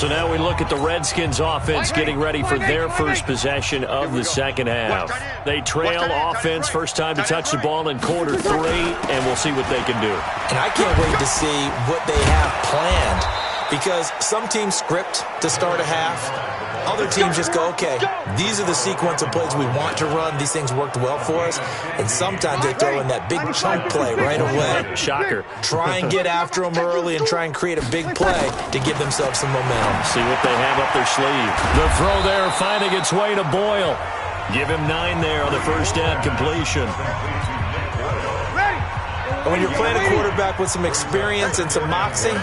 So now we look at the Redskins offense getting ready for their first possession of the second half. They trail offense, first time to touch the ball in quarter 3, and we'll see what they can do. And I can't wait to see what they have planned, because some teams script to start a half. Other teams just go, okay, these are the sequence of plays we want to run. These things worked well for us. And sometimes they throw in that big chunk play right away. Shocker. Try and get after them early and try and create a big play to give themselves some momentum. See what they have up their sleeve. The throw there finding its way to Boyle. Give him 9 there on the first down completion. And when you're playing a quarterback with some experience and some moxie,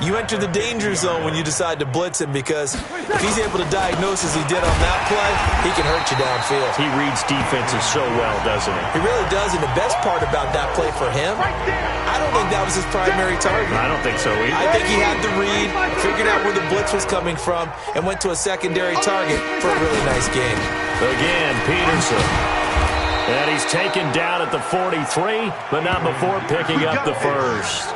you enter the danger zone when you decide to blitz him, because if he's able to diagnose as he did on that play, he can hurt you downfield. He reads defenses so well, doesn't he? He really does, and the best part about that play for him, I don't think that was his primary target. I don't think so either. I think he had the read, figured out where the blitz was coming from, and went to a secondary target for a really nice game. Again, Peterson. And he's taken down at the 43, but not before picking up the first.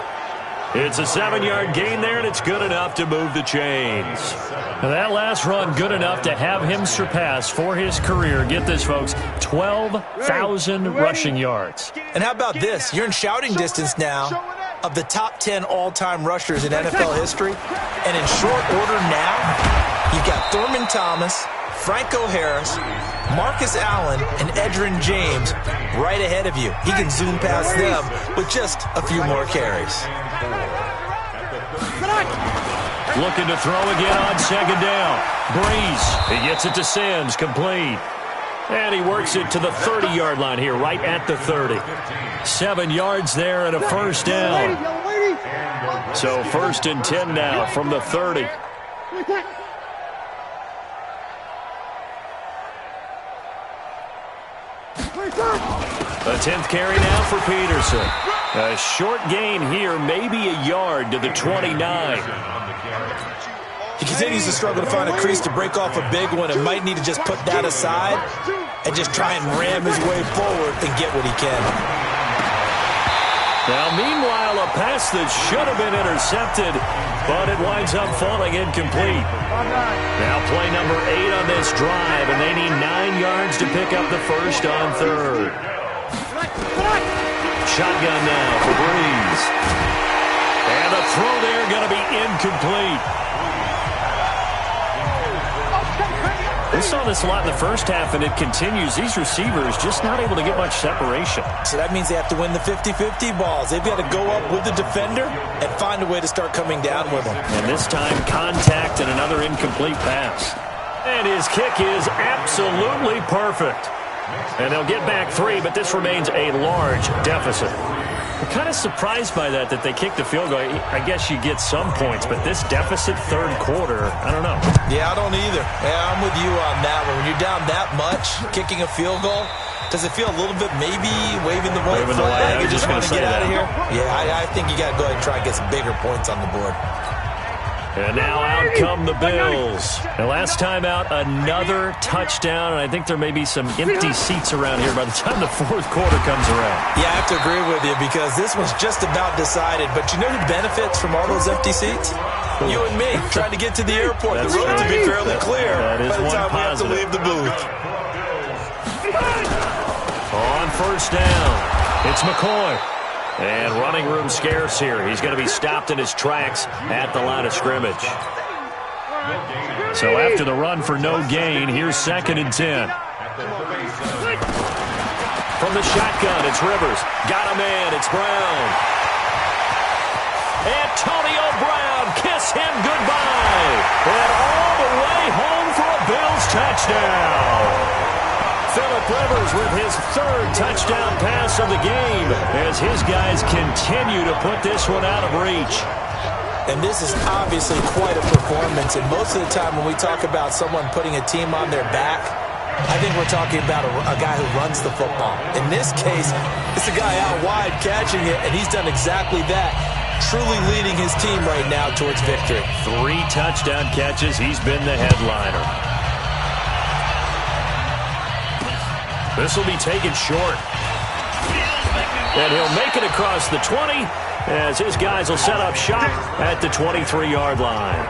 It's a 7-yard gain there, and it's good enough to move the chains. Now that last run, good enough to have him surpass for his career, get this, folks, 12,000 rushing yards. And how about this? You're in shouting distance now of the top 10 all-time rushers in NFL history. And in short order now, you've got Thurman Thomas, Franco Harris, Marcus Allen, and Edgerrin James right ahead of you. He can zoom past them with just a few more carries. Looking to throw again on second down. Breeze, he gets it to Sims, complete. And he works it to the 30-yard line here, right at the 30. 7 yards there and a first down. So 1st and 10 now from the 30. A 10th carry now for Peterson. A short gain here, maybe a yard to the 29. He continues to struggle to find a crease to break off a big one and might need to just put that aside and just try and ram his way forward and get what he can. Now, meanwhile, a pass that should have been intercepted, but it winds up falling incomplete. Now play number 8 on this drive, and they need 9 yards to pick up the first on 3rd. Shotgun now for Breeze. And the throw there going to be incomplete. We saw this a lot in the first half, and it continues. These receivers just not able to get much separation. So that means they have to win the 50-50 balls. They've got to go up with the defender and find a way to start coming down with them. And this time, contact and another incomplete pass. And his kick is absolutely perfect. And they'll get back 3, but this remains a large deficit. I'm kind of surprised by that they kicked the field goal. I guess you get some points, but this deficit 3rd quarter, I don't know. Yeah, I don't either. Yeah, I'm with you on that one. When you're down that much, kicking a field goal, does it feel a little bit maybe waving the white flag? You just want to get out of here? Yeah, I think you got to go ahead and try and get some bigger points on the board. And now out come the Bills. And last time out, another touchdown, and I think there may be some empty seats around here by the time the 4th quarter comes around. Yeah, I have to agree with you, because this one's just about decided. But you know who benefits from all those empty seats? You and me, trying to get to the airport. The road to be fairly clear by the time we have to leave the booth. On first down, it's McCoy. And running room scarce here. He's going to be stopped in his tracks at the line of scrimmage. So after the run for no gain, here's 2nd and 10. From the shotgun, it's Rivers. Got a man, it's Brown. Antonio Brown, kiss him goodbye. And all the way home for a Bills touchdown. Phillip Rivers with his 3rd touchdown pass of the game as his guys continue to put this one out of reach. And this is obviously quite a performance. And most of the time when we talk about someone putting a team on their back, I think we're talking about a guy who runs the football. In this case, it's a guy out wide catching it, and he's done exactly that, truly leading his team right now towards victory. 3 touchdown catches. He's been the headliner. This will be taken short. And he'll make it across the 20 as his guys will set up shop at the 23-yard line.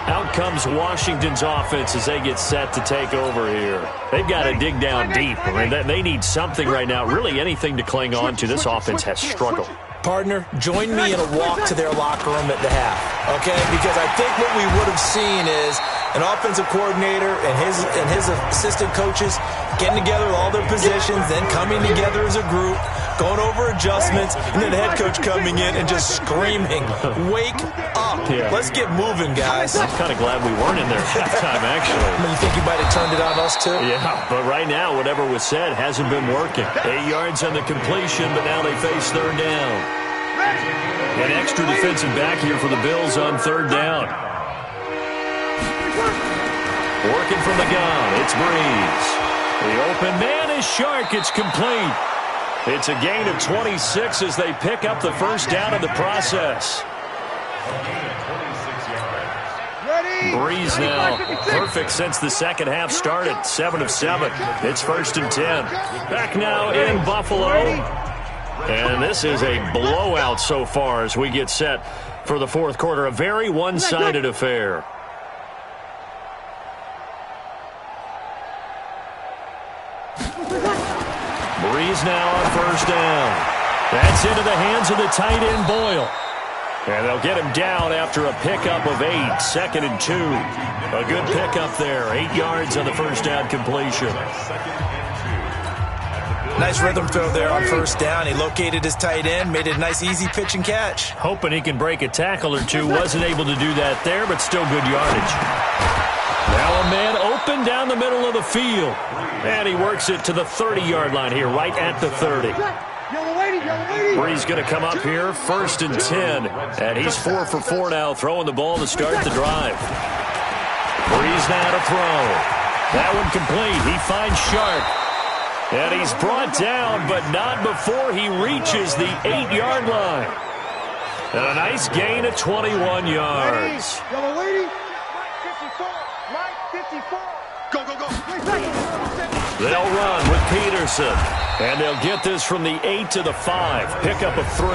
Out comes Washington's offense as they get set to take over here. They've got to dig down deep. I mean, they need something right now, really anything to cling on to. This offense has struggled. Partner, join me in a walk to their locker room at the half, okay? Because I think what we would have seen is an offensive coordinator and his assistant coaches getting together with all their positions, then coming together as a group, going over adjustments, and then the head coach coming in and just screaming, "Wake up. Yeah. Let's get moving, guys." I'm kind of glad we weren't in there at halftime, actually. I mean, you think you might have turned it on us, too? Yeah, but right now, whatever was said hasn't been working. 8 yards on the completion, but now they face third down. An extra defensive back here for the Bills on third down. Working from the gun, it's Breeze. The open man is Shark. It's complete. It's a gain of 26 as they pick up the first down in the process. Breeze now perfect since the second half started. 7 of 7. It's 1st and 10. Back now in Buffalo. And this is a blowout so far as we get set for the fourth quarter. A very one-sided affair. Breeze now on first down. That's into the hands of the tight end, Boyle. And they'll get him down after a pickup of 8. 2nd and 2. A good pickup there. 8 yards on the first down completion. Nice rhythm throw there on first down. He located his tight end, made it a nice easy pitch and catch. Hoping he can break a tackle or two. Wasn't able to do that there, but still good yardage. Now a man open down the middle of the field. And he works it to the 30-yard line here, right at the 30. Breeze going to come up here, 1st and 10. And he's 4 for 4 now, throwing the ball to start the drive. Breeze now to throw. That one complete. He finds Sharp. And he's brought down, but not before he reaches the 8-yard line. And a nice gain of 21 yards. Go, go, go. They'll run with Peterson. And they'll get this from the 8 to the 5. Pickup of 3.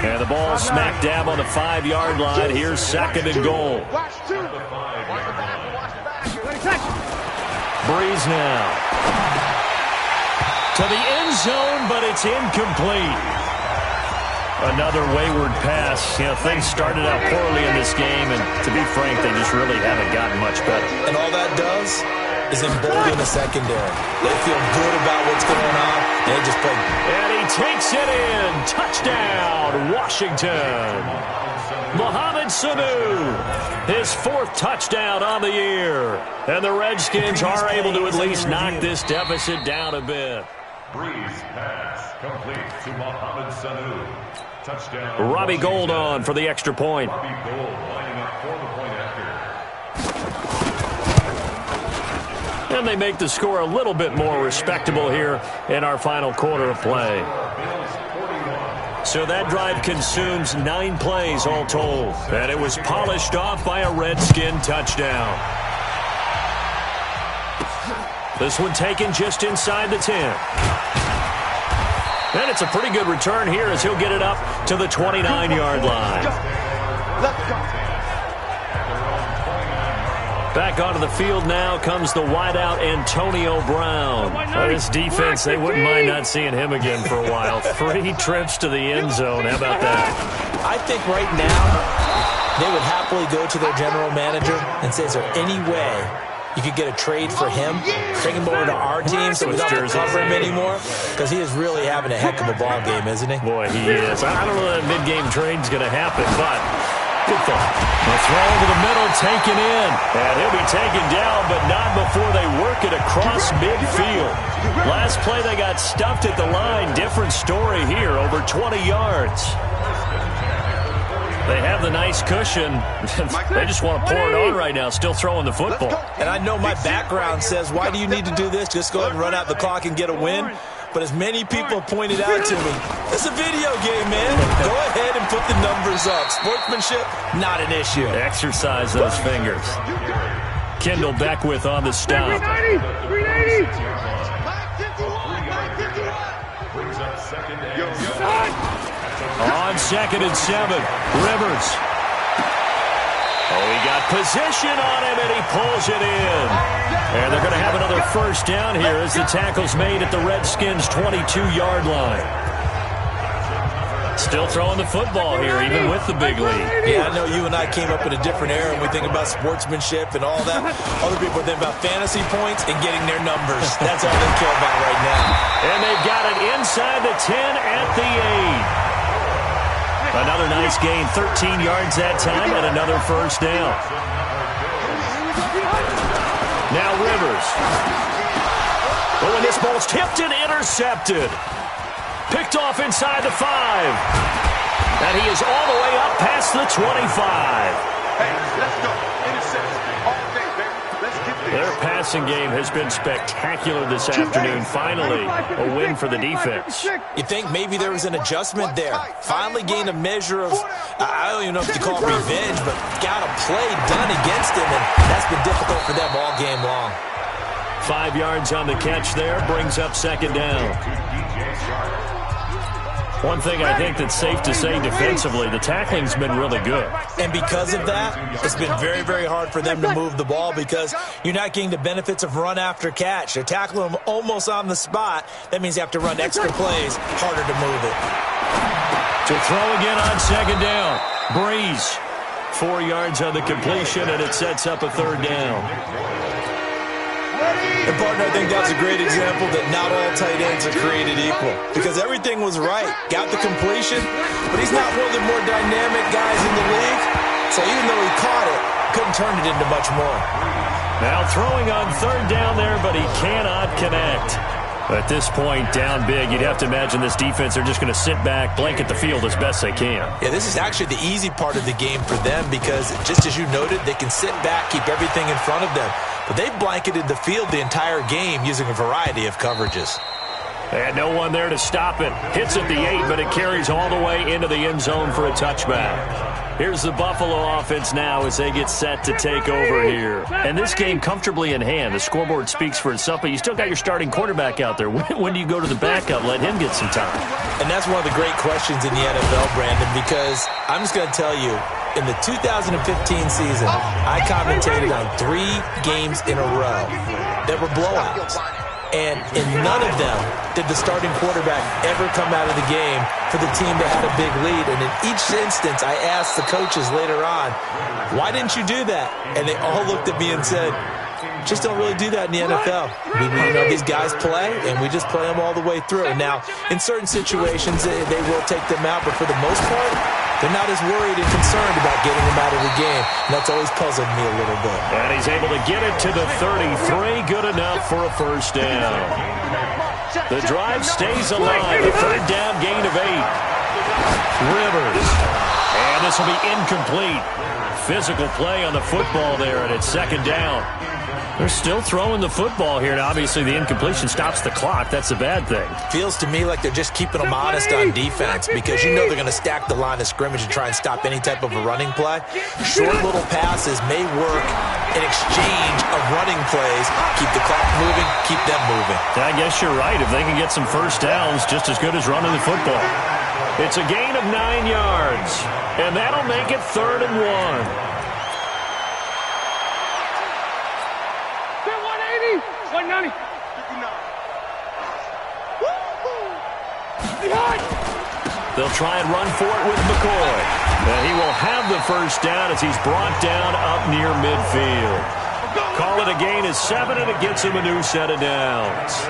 And the ball smack dab on the 5-yard line. Here's 2nd and goal. Breeze now. To the end zone, but it's incomplete. Another wayward pass. You know, things started out poorly in this game, and to be frank, they just really haven't gotten much better. And all that does is embolden the secondary. They feel good about what's going on, and they just play. And he takes it in. Touchdown, Washington. Mohamed Sanu, his 4th touchdown on the year. And the Redskins are able to at least knock this deficit down a bit. Breeze pass complete to Mohamed Sanu. Touchdown. Robbie Gould on for the extra point. Robbie Gould lining up for the point after. And they make the score a little bit more respectable here in our final quarter of play. So that drive consumes 9 plays all told. And it was polished off by a Redskin touchdown. This one taken just inside the 10. And it's a pretty good return here as he'll get it up to the 29-yard line. Back onto the field now comes the wideout Antonio Brown. This defense, they wouldn't mind not seeing him again for a while. 3 trips to the end zone. How about that? I think right now they would happily go to their general manager and say, is there any way you could get a trade for him, bring him over to our team so we don't have to cover him anymore? Because he is really having a heck of a ball game, isn't he? Boy, he is. I don't know that mid-game trade's going to happen, but good thought. The throw to the middle taken in. And he'll be taken down, but not before they work it across midfield. Last play, they got stuffed at the line. Different story here, over 20 yards. They have the nice cushion. They just want to pour it on right now, still throwing the football. And I know my background says, why do you need to do this? Just go ahead and run out the clock and get a win. But as many people have pointed out to me, it's a video game, man. Go ahead and put the numbers up. Sportsmanship, not an issue. Exercise those fingers. Kendall Beckwith on the stop. 380. Brings up 2nd and 7. On 2nd and 7, Rivers. Oh, he got position on him, and he pulls it in. And they're going to have another first down here as the tackle's made at the Redskins' 22-yard line. Still throwing the football here, even with the big lead. Yeah, I know you and I came up in a different era, and we think about sportsmanship and all that. Other people think about fantasy points and getting their numbers. That's all they care about right now. And they've got it inside the 10 at the 8. Another nice gain, 13 yards that time, and another first down. Now Rivers. Oh, and this ball's tipped and intercepted. Picked off inside the 5. And he is all the way up past the 25. Hey, let's go. Interception. All day, baby. Let's get this. Their passing game has been spectacular this afternoon. Finally, a win for the defense. You think maybe there was an adjustment there. Finally gained a measure of, I don't even know if you call it revenge, but got a play done against him, and that's been difficult for them all game long. 5 yards on the catch there, brings up 2nd down. One thing I think that's safe to say defensively, the tackling's been really good. And because of that, it's been very, very hard for them to move the ball because you're not getting the benefits of run after catch. They're tackling them almost on the spot. That means you have to run extra plays, harder to move it. To throw again on 2nd down. Breeze, 4 yards on the completion, and it sets up a 3rd down. And, partner, I think that's a great example that not all tight ends are created equal because everything was right. Got the completion, but he's not one of the more dynamic guys in the league. So even though he caught it, couldn't turn it into much more. Now throwing on 3rd down there, but he cannot connect. At this point, down big, you'd have to imagine this defense are just going to sit back, blanket the field as best they can. Yeah, this is actually the easy part of the game for them because, just as you noted, they can sit back, keep everything in front of them. But they've blanketed the field the entire game using a variety of coverages. And no one there to stop it. Hits at the 8, but it carries all the way into the end zone for a touchback. Here's the Buffalo offense now as they get set to take over here. And this game comfortably in hand. The scoreboard speaks for itself, but you still got your starting quarterback out there. When do you go to the backup? Let him get some time. And that's one of the great questions in the NFL, Brandon, because I'm just going to tell you, in the 2015 season, I commentated on 3 games in a row that were blowouts. And in none of them did the starting quarterback ever come out of the game for the team that had a big lead. And in each instance, I asked the coaches later on, why didn't you do that? And they all looked at me and said, just don't really do that in the NFL. These guys play, and we just play them all the way through. Now, in certain situations, they will take them out, but for the most part, they're not as worried and concerned about getting them out of the game. And that's always puzzled me a little bit. And he's able to get it to the 33. Good enough for a first down. The drive stays alive. A 3rd down gain of 8. Rivers. And this will be incomplete. Physical play on the football there, and it's 2nd down. They're still throwing the football here, and obviously the incompletion stops the clock. That's a bad thing. Feels to me like they're just keeping them honest on defense because you know they're going to stack the line of scrimmage and try and stop any type of a running play. Short little passes may work in exchange of running plays. Keep the clock moving, keep them moving. I guess you're right. If they can get some first downs, just as good as running the football. It's a gain of 9 yards, and that'll make it 3rd and 1. 190. They'll try and run for it with McCoy. And he will have the first down as he's brought down up near midfield. Call it a gain of 7, and it gets him a new set of downs.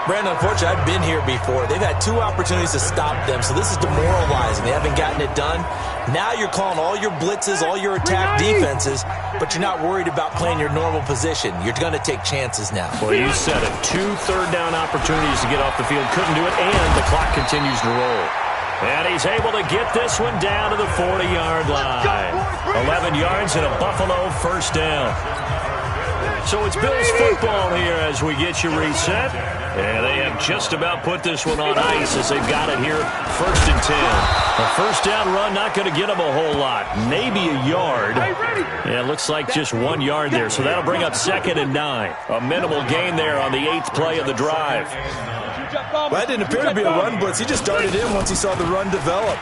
Brandon, unfortunately, I've been here before. They've had 2 opportunities to stop them, so this is demoralizing. They haven't gotten it done. Now you're calling all your blitzes, all your attack defenses, but you're not worried about playing your normal position. You're going to take chances now. Well, you said it. 2 third-down opportunities to get off the field. Couldn't do it, and the clock continues to roll. And he's able to get this one down to the 40-yard line. 11 yards and a Buffalo first down. So it's Bills football here as we get you reset. And they have just about put this one on ice as they've got it here, 1st and 10. A first down run, not going to get them a whole lot. Maybe a yard. Yeah, it looks like just 1 yard there. So that'll bring up 2nd and 9. A minimal gain there on the 8th play of the drive. Well, that didn't appear to be a run blitz. He just darted in once he saw the run develop.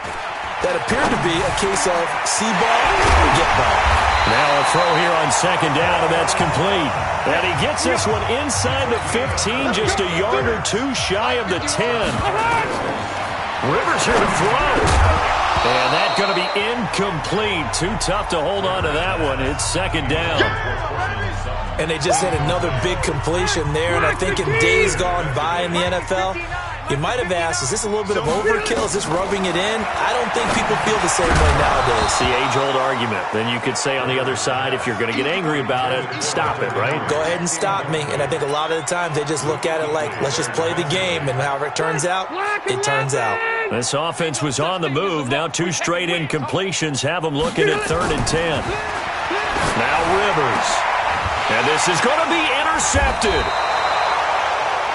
That appeared to be a case of see ball or get ball. Now a throw here on second down, and that's complete. And he gets this one inside the 15, just a yard or two shy of the 10. Rivers here to throw. And that's going to be incomplete. Too tough to hold on to that one. It's second down. And they just had another big completion there. And I think in days gone by in the NFL, you might have asked, is this a little bit of overkill? Is this rubbing it in? I don't think people feel the same way nowadays. It's the age-old argument. Then you could say on the other side, if you're going to get angry about it, stop it, right? Go ahead and stop me. And I think a lot of the times they just look at it like, let's just play the game. And however it turns out, it turns out. This offense was on the move. Now 2 straight incompletions have them looking at 3rd and 10. Now Rivers. And this is going to be intercepted.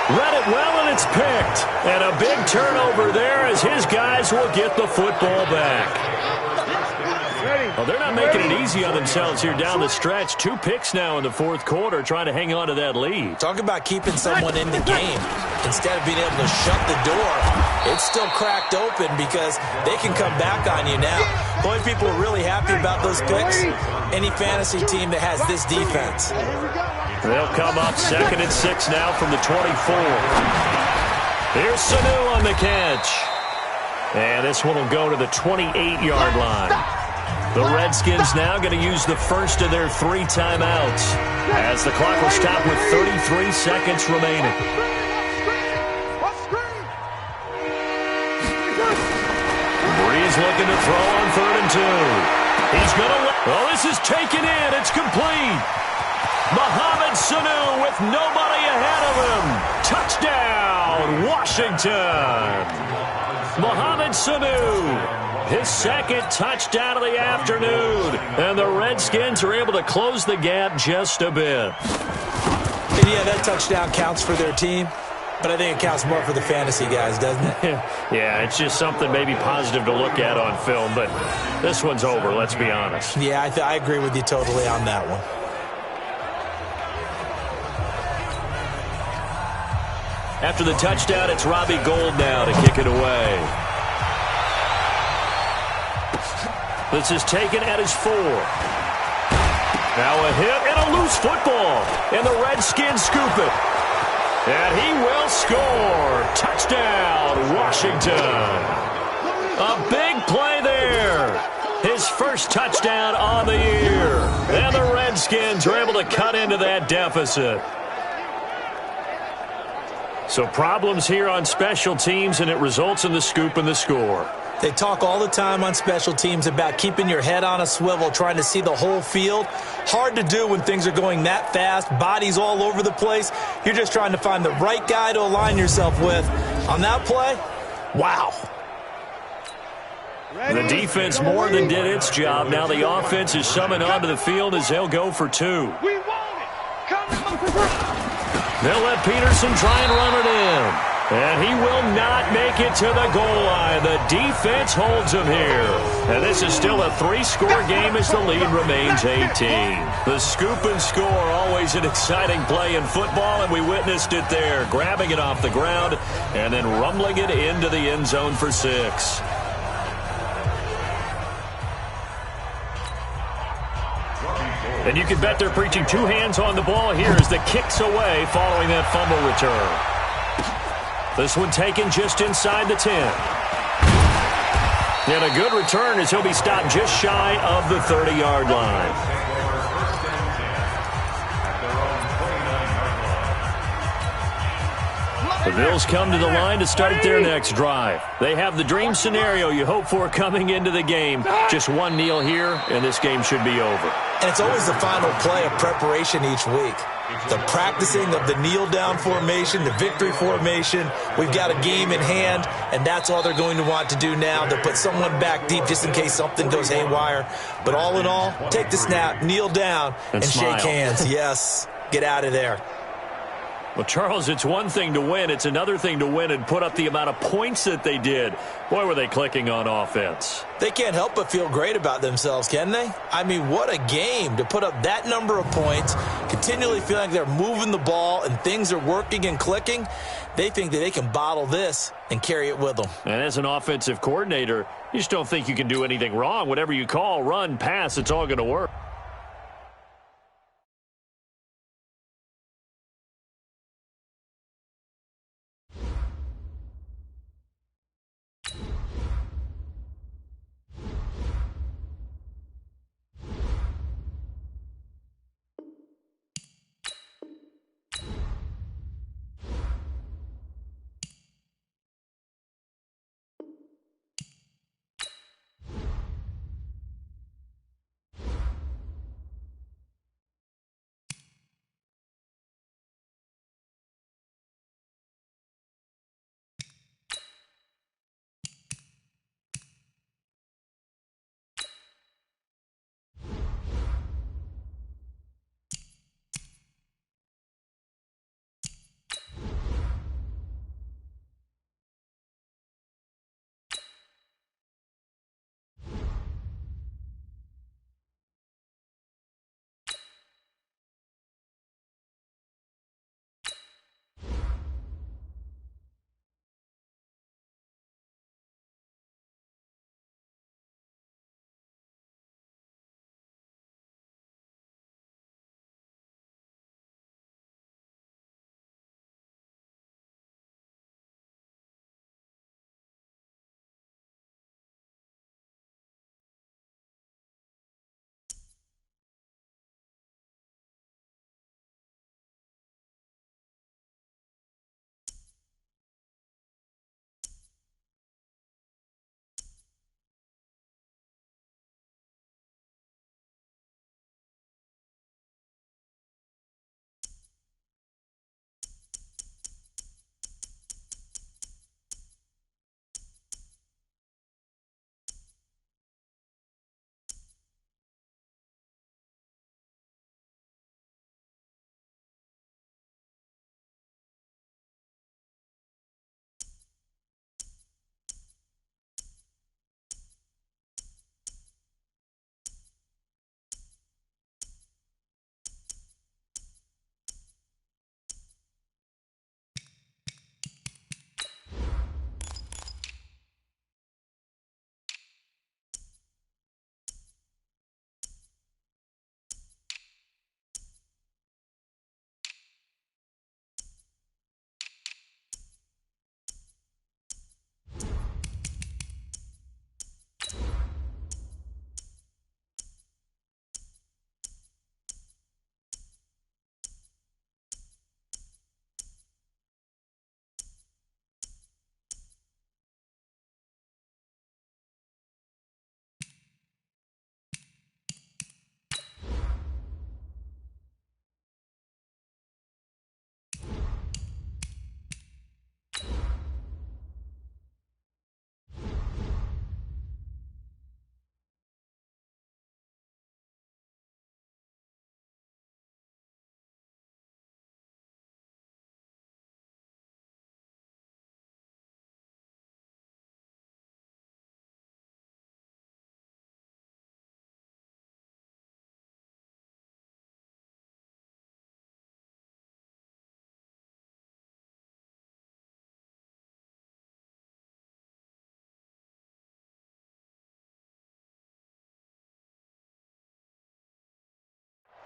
Read it well, and it's picked. And a big turnover there as his guys will get the football back. Well, they're not making it easy on themselves here down the stretch. 2 picks now in the 4th quarter, trying to hang on to that lead. Talk about keeping someone in the game. Instead of being able to shut the door, it's still cracked open because they can come back on you now. The only people who are really happy about those picks, any fantasy team that has this defense. They'll come up 2nd and 6 now from the 24. Here's Sanu on the catch. And this one will go to the 28-yard line. The Redskins now going to use the first of their 3 timeouts as the clock will stop with 33 seconds remaining. Breeze looking to throw on 3rd and 2. He's going to... Oh, this is taken in. It's complete. Mohamed Sanu with nobody ahead of him. Touchdown, Washington. Mohamed Sanu. His 2nd touchdown of the afternoon. And the Redskins are able to close the gap just a bit. And yeah, that touchdown counts for their team, but I think it counts more for the fantasy guys, doesn't it? Yeah, it's just something maybe positive to look at on film, but this one's over, let's be honest. Yeah, I agree with you totally on that one. After the touchdown, it's Robbie Gould now to kick it away. This is taken at his 4. Now a hit and a loose football. And the Redskins scoop it. And he will score. Touchdown, Washington. A big play there. His first touchdown on the year. And the Redskins are able to cut into that deficit. So problems here on special teams, and it results in the scoop and the score. They talk all the time on special teams about keeping your head on a swivel, trying to see the whole field. Hard to do when things are going that fast, bodies all over the place. You're just trying to find the right guy to align yourself with. On that play, wow. The defense more than did its job. Now the offense is summoned onto the field as they'll go for 2. They'll let Peterson try and run it in. And he will not make it to the goal line. The defense holds him here. And this is still a 3-score game as the lead remains 18. The scoop and score, always an exciting play in football, and we witnessed it there, grabbing it off the ground and then rumbling it into the end zone for 6. And you can bet they're preaching 2 hands on the ball here as the kick's away following that fumble return. This one taken just inside the 10. And a good return as he'll be stopped just shy of the 30-yard line. The Bills come to the line to start their next drive. They have the dream scenario you hope for coming into the game. Just one kneel here, and this game should be over. And it's always the final play of preparation each week. The practicing of the kneel-down formation, the victory formation. We've got a game in hand, and that's all they're going to want to do now, to put someone back deep just in case something goes haywire. But all in all, take the snap, kneel down, and shake hands. Yes, get out of there. Well, Charles, it's one thing to win. It's another thing to win and put up the amount of points that they did. Boy, were they clicking on offense. They can't help but feel great about themselves, can they? I mean, what a game to put up that number of points, continually feeling like they're moving the ball and things are working and clicking. They think that they can bottle this and carry it with them. And as an offensive coordinator, you just don't think you can do anything wrong. Whatever you call, run, pass, it's all going to work.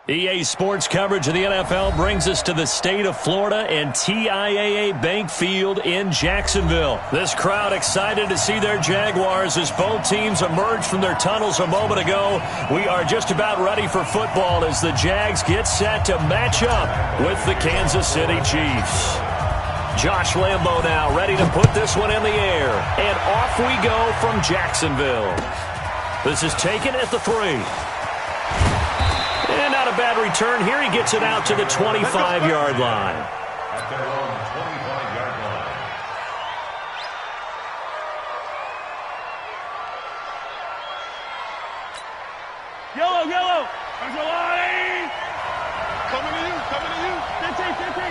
EA Sports coverage of the NFL brings us to the state of Florida and TIAA Bank Field in Jacksonville. This crowd excited to see their Jaguars as both teams emerged from their tunnels a moment ago. We are just about ready for football as the Jags get set to match up with the Kansas City Chiefs. Josh Lambo now ready to put this one in the air. And off we go from Jacksonville. This is taken at the 3. And not a bad return here. He gets it out to the 25-yard line. At their own 25-yard line. Yellow, yellow. There's a line. Coming to you, coming to you. 15.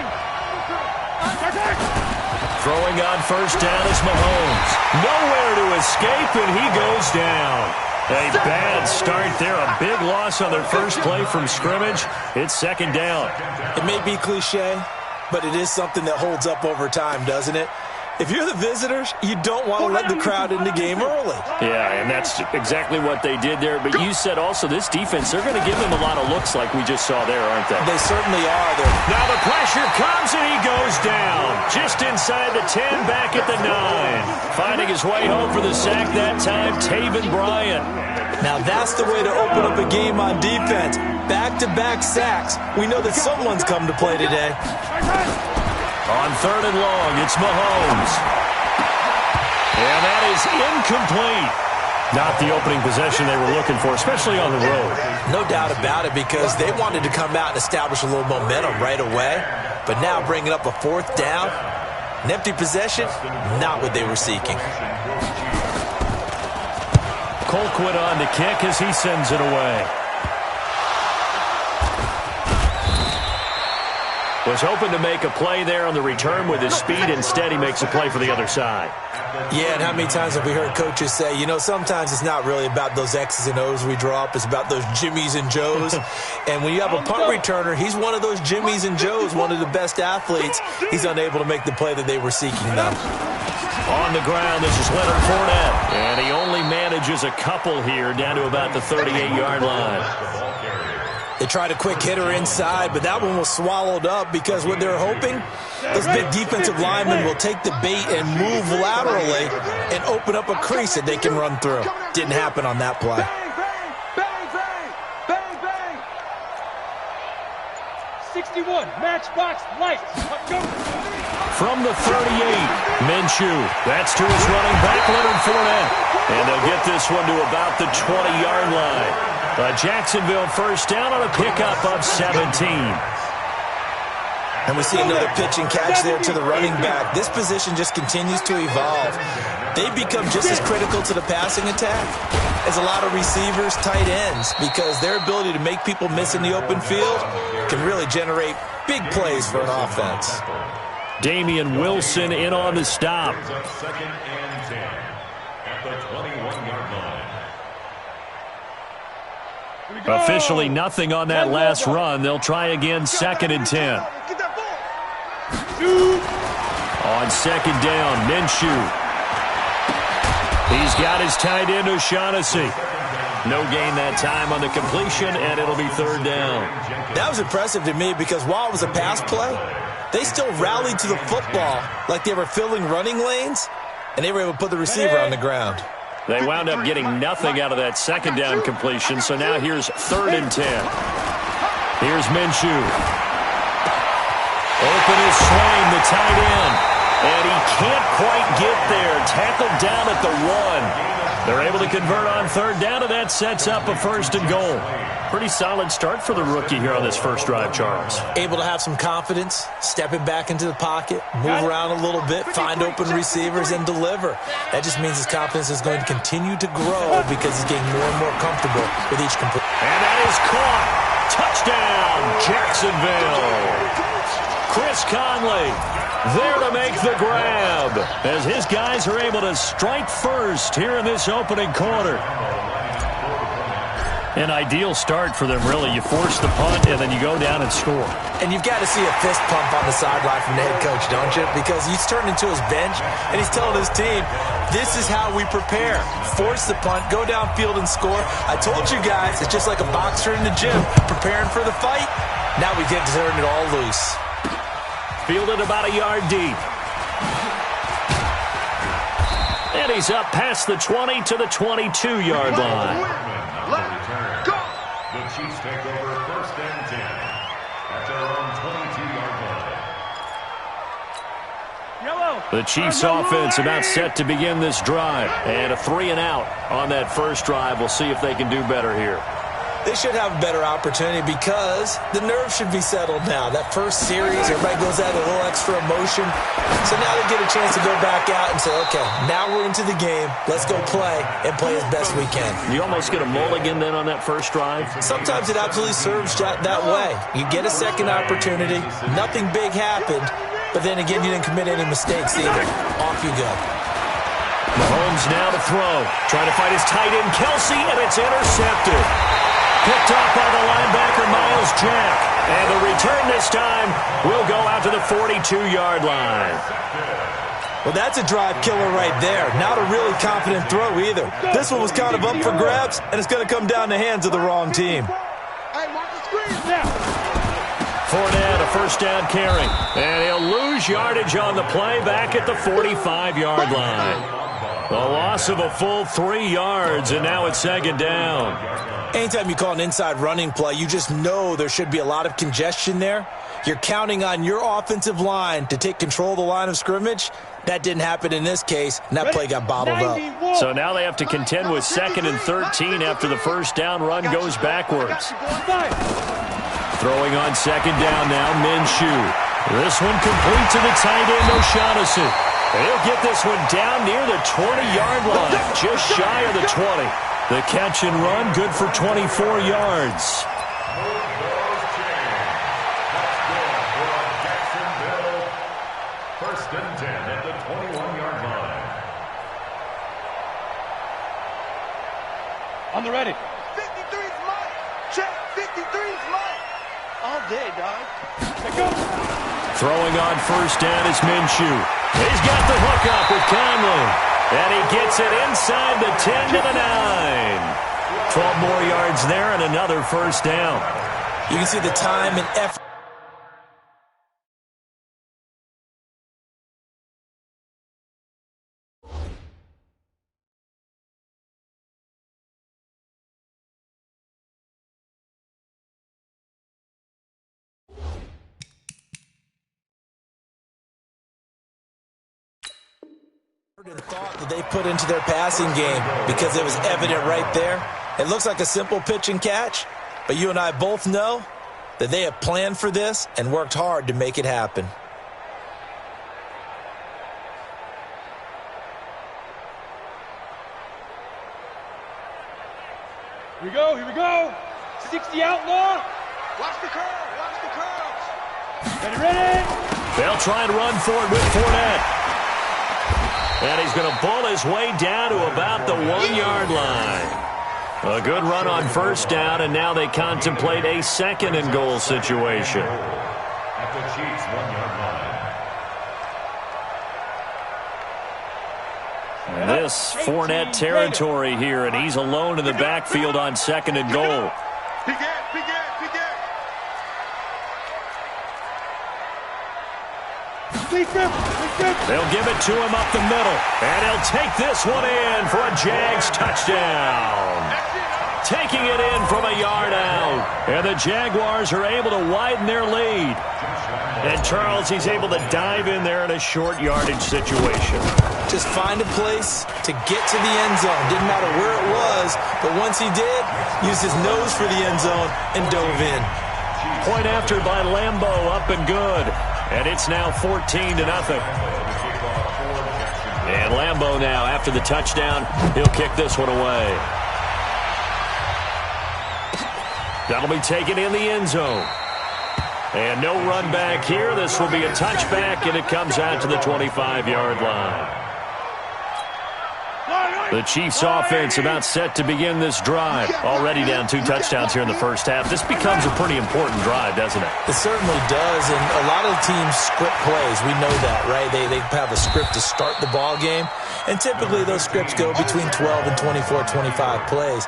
Throwing on first down is Mahomes. Nowhere to escape, and he goes down. A bad start there. A big loss on their first play from scrimmage. It's second down. It may be cliche, but it is something that holds up over time, doesn't it? If you're the visitors, you don't want to let the crowd in the game early. Yeah, and that's exactly what they did there. But you said also this defense, they're going to give him a lot of looks like we just saw there, aren't they? They certainly are. Now the pressure comes and he goes down. Just inside the 10, back at the 9. Finding his way home for the sack that time, Taven Bryant. Now that's the way to open up a game on defense. Back-to-back sacks. We know that someone's come to play today. On 3rd and long, it's Mahomes. And that is incomplete. Not the opening possession they were looking for, especially on the road. No doubt about it, because they wanted to come out and establish a little momentum right away. But now bringing up a 4th down, an empty possession, not what they were seeking. Colquitt on to kick as he sends it away. Was hoping to make a play there on the return with his speed. Instead, he makes a play for the other side. Yeah, and how many times have we heard coaches say, you know, sometimes it's not really about those X's and O's we draw up. It's about those Jimmies and Joes. And when you have a punt returner, he's one of those Jimmies and Joes, one of the best athletes. He's unable to make the play that they were seeking, though. On the ground, this is Leonard Fournette. And he only manages a couple here down to about the 38-yard line. They tried a quick hitter inside, but that one was swallowed up because what they're hoping, those big defensive linemen will take the bait and move laterally and open up a crease that they can run through. Didn't happen on that play. Bang, bang, bang, bang. 61, matchbox lights. Go. From the 38, Minshew. That's to his running back, Leonard Fournette. And they'll get this one to about the 20-yard line. A Jacksonville first down on a pickup of 17. And we see another pitch and catch there to the running back. This position just continues to evolve. They become just as critical to the passing attack as a lot of receivers, tight ends, because their ability to make people miss in the open field can really generate big plays for an offense. Damian Wilson in on the stop. Second and 10 at the 21-yard line. Officially nothing on that last run. They'll try again, 2nd and 10. On 2nd down, Minshew. He's got his tight end, O'Shaughnessy. No gain that time on the completion, and it'll be 3rd down. That was impressive to me because while it was a pass play, they still rallied to the football like they were filling running lanes, and they were able to put the receiver on the ground. They wound up getting nothing out of that 2nd down completion, so now here's 3rd and 10. Here's Minshew. Open is Swain, the tight end. And he can't quite get there. Tackled down at the 1. They're able to convert on 3rd down, and that sets up a 1st and goal. Pretty solid start for the rookie here on this first drive, Charles. Able to have some confidence, stepping back into the pocket, move around a little bit, find open receivers, and deliver. That just means his confidence is going to continue to grow because he's getting more and more comfortable with each completion. And that is caught. Touchdown, Jacksonville. Chris Conley there to make the grab as his guys are able to strike first here in this opening quarter. An ideal start for them, really. You force the punt, and then you go down and score. And you've got to see a fist pump on the sideline from the head coach, don't you? Because he's turned into his bench, and he's telling his team, this is how we prepare. Force the punt, go downfield and score. I told you guys, it's just like a boxer in the gym, preparing for the fight. Now we get to turn it all loose. Fielded about a yard deep. And he's up past the 20 to the 22-yard line. The Chiefs take over 1st and 10 at their own 22-yard line. The Chiefs offense about set to begin this drive. And a 3 and out on that first drive. We'll see if they can do better here. They should have a better opportunity because the nerves should be settled now. That first series, everybody goes out with a little extra emotion. So now they get a chance to go back out and say, okay, now we're into the game. Let's go play and play as best we can. You almost get a mulligan then on that first drive? Sometimes it absolutely serves that way. You get a second opportunity. Nothing big happened. But then again, you didn't commit any mistakes either. Off you go. Mahomes now to throw. Trying to find his tight end, Kelsey, and it's intercepted. Picked up by the linebacker, Miles Jack. And the return this time will go out to the 42-yard line. Well, that's a drive killer right there. Not a really confident throw either. This one was kind of up for grabs, and it's going to come down the hands of the wrong team. Fournette, a first down carry. And he'll lose yardage on the play back at the 45-yard line. A loss of a full 3 yards, and now it's second down. Anytime you call an inside running play, you just know there should be a lot of congestion there. You're counting on your offensive line to take control of the line of scrimmage. That didn't happen in this case, and that play got bottled up. So now they have to contend with 2nd and 13 after the first down run goes backwards. Throwing on 2nd down now, Minshew. This one complete to the tight end, O'Shaughnessy. He'll get this one down near the 20-yard line, just shy of the 20. The catch and run, good for 24 yards. First and 10 at the 21-yard line. On the ready. 53's mine. Check. 53's mine. All day, dog. Here goes. Throwing on first down is Minshew. He's got the hook up with Conley. And he gets it inside the 10 to the 9. 12 more yards there and another first down. You can see the time and effort. And thought that they put into their passing game because it was evident right there. It looks like a simple pitch and catch, but you and I both know that they have planned for this and worked hard to make it happen. Here we go, here we go. 60 outlaw. Watch the curve. Watch the curves. Ready, ready. They'll try and run for it with Fournette. And he's going to pull his way down to about the 1-yard line. A good run on first down, and now they contemplate a 2nd and goal situation. At the Chiefs' 1-yard line. This Fournette territory here, and he's alone in the backfield on 2nd and goal. Begin. They'll give it to him up the middle, and he'll take this one in for a Jags touchdown. Taking it in from a yard out, and the Jaguars are able to widen their lead. And Charles, he's able to dive in there in a short yardage situation. Just find a place to get to the end zone. Didn't matter where it was, but once he did, used his nose for the end zone and dove in. Point after by Lambeau, up and good. And it's now 14-0. And Lambeau now, after the touchdown, he'll kick this one away. That'll be taken in the end zone. And no run back here. This will be a touchback, and it comes out to the 25-yard line. The Chiefs offense about set to begin this drive. Already down 2 touchdowns here in the first half. This becomes a pretty important drive, doesn't it? It certainly does, and a lot of teams script plays. We know that, right? They have a script to start the ball game, and typically those scripts go between 12 and 24, 25 plays.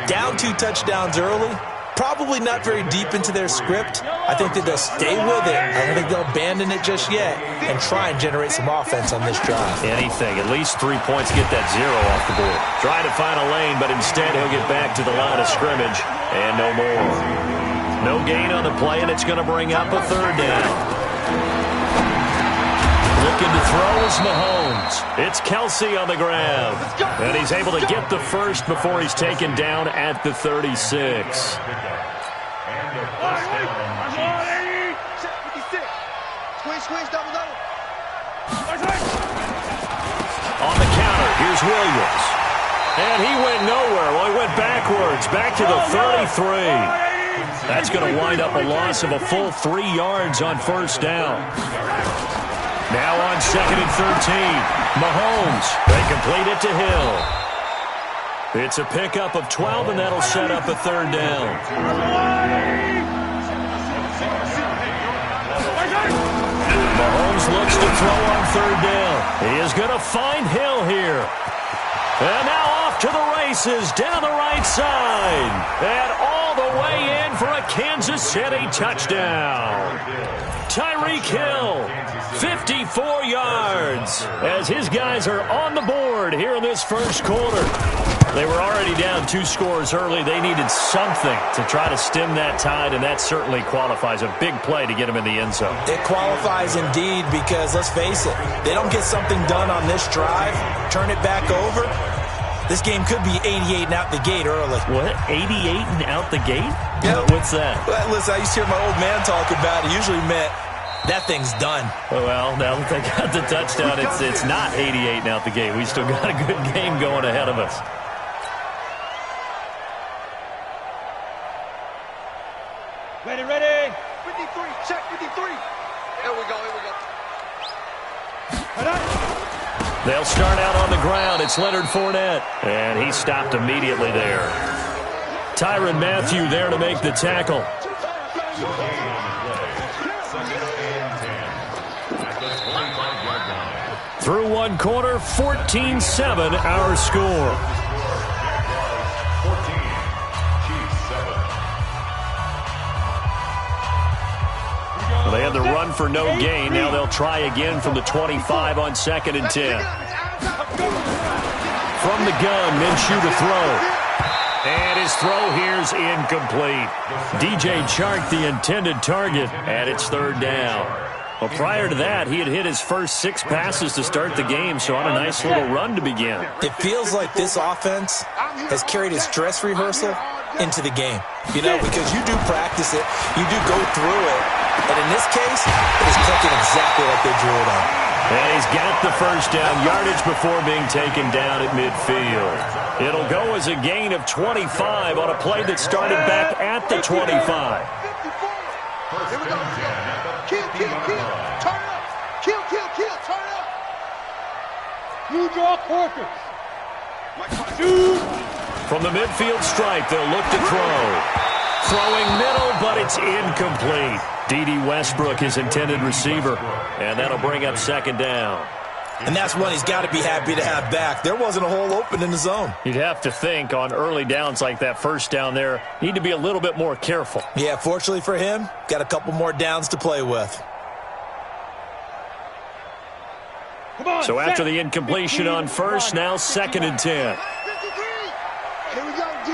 Down 2 touchdowns early, probably not very deep into their script. I think that they'll stay with it. I don't think they'll abandon it just yet and try and generate some offense on this drive. Anything. At least 3 points, get that 0 off the board. Try to find a lane, but instead he'll get back to the line of scrimmage and no more. No gain on the play, and it's going to bring up a 3rd down. Looking to throw is Mahomes. It's Kelsey on the grab. And he's able to get the first before he's taken down at the 36. Squeeze, double. On the counter, here's Williams. And he went nowhere. Well, he went backwards, back to the 33. That's going to wind up a loss of a full 3 yards on first down. Now on 2nd and 13, Mahomes. They complete it to Hill. It's a pickup of 12, and that'll set up a 3rd down. Mahomes looks to throw on third down. He is going to find Hill here. And now off to the races down the right side. And all the way in for a Kansas City touchdown. Tyreek Hill, 54 yards, as his guys are on the board here in this first quarter. They were already down 2 scores early. They needed something to try to stem that tide, and that certainly qualifies. A big play to get him in the end zone. It qualifies indeed because, let's face it, they don't get something done on this drive, turn it back over. This game could be 88 and out the gate early. What? 88 and out the gate? Yeah. What's that? Well, listen, I used to hear my old man talk about it. Usually meant that thing's done. Well, now that they got the touchdown, it's not 88 and out the gate. We still got a good game going ahead of us. Ready, ready. 53, check 53. Here we go, here we go. They'll start out on the ground. It's Leonard Fournette. And he stopped immediately there. Tyrann Mathieu there to make the tackle. Through one quarter, 14-7 our score. Well, they had the run for no gain. Now they'll try again from the 25 on 2nd and 10. From the gun, Minshew to throw. And his throw here's incomplete. DJ Chark, the intended target, and it's 3rd down. Well, prior to that, he had hit his first 6 passes to start the game, so on a nice little run to begin. It feels like this offense has carried its dress rehearsal into the game. You know, because you do practice it, you do go through it, and in this case, it is clicking exactly like they drew it up. And he's got the first down, yardage before being taken down at midfield. It'll go as a gain of 25 on a play that started back at the 25. Here we go. Kill, kill, kill. Turn up. Kill, kill, kill. Turn up. You draw quarters. Shoot. From the midfield stripe, they'll look to throw. Throwing middle, but it's incomplete. D.D. Westbrook, his intended receiver. And that'll bring up 2nd down. And that's one he's got to be happy to have back. There wasn't a hole open in the zone. You'd have to think on early downs like that first down there, need to be a little bit more careful. Yeah, fortunately for him, got a couple more downs to play with. So after the incompletion on first, now 2nd and 10. Here we go, D.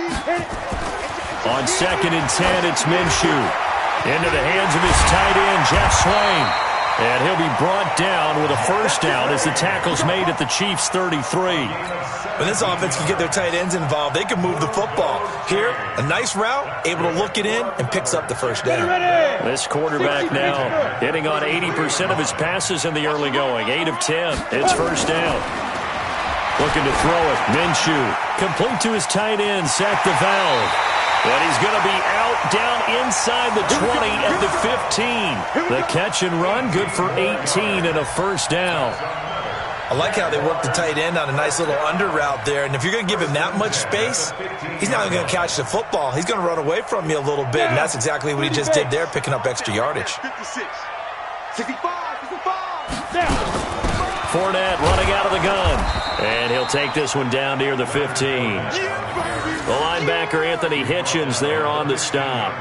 On 2nd and 10, it's Minshew. Into the hands of his tight end, Jeff Swain. And he'll be brought down with a first down as the tackle's made at the Chiefs' 33. When this offense can get their tight ends involved, they can move the football. Here, a nice route, able to look it in, and picks up the first down. This quarterback now hitting on 80% of his passes in the early going. 8 of 10. It's first down. Looking to throw it. Minshew. Complete to his tight end, Zach the Valve. And he's going to be out down inside the 20 at the 15. The catch and run, good for 18 and a first down. I like how they work the tight end on a nice little under route there. And if you're going to give him that much space, he's not going to catch the football. He's going to run away from you a little bit, and that's exactly what he just did there, picking up extra yardage. 56, 65, 65. Fournette running out of the gun. And he'll take this one down near the 15. The linebacker, Anthony Hitchens, there on the stop.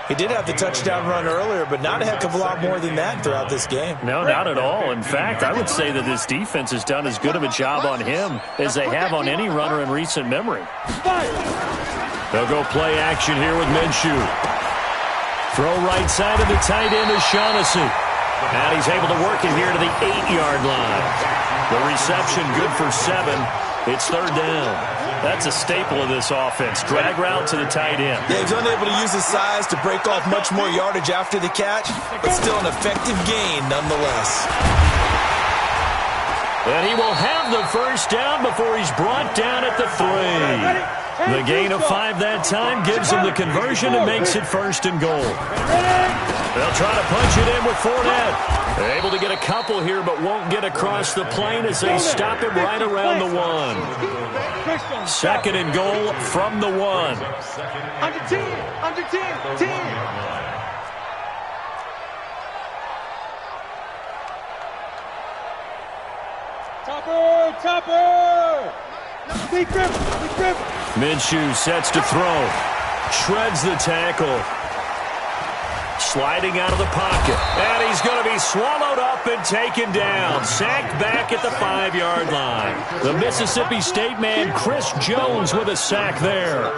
He did have the touchdown run earlier, but not a heck of a lot more than that throughout this game. No, not at all. In fact, I would say that this defense has done as good of a job on him as they have on any runner in recent memory. They'll go play action here with Minshew. Throw right side of the tight end is Shaughnessy. And he's able to work it here to the 8-yard line. The reception good for 7. It's 3rd down. That's a staple of this offense. Drag route to the tight end. Yeah, he's unable to use his size to break off much more yardage after the catch, but still an effective gain nonetheless. And he will have the first down before he's brought down at the 3. The gain of 5 that time gives him the conversion and makes it 1st and goal. They'll try to punch it in with Fournette. They're able to get a couple here, but won't get across the plane as they stop him right around the 1. 2nd and goal from the 1. Under 10, under 10, 10. Topper! Big grip! Minshew sets to throw. Shreds the tackle. Sliding out of the pocket. And he's going to be swallowed up and taken down. Sacked back at the 5-yard line. The Mississippi State man, Chris Jones, with a sack there.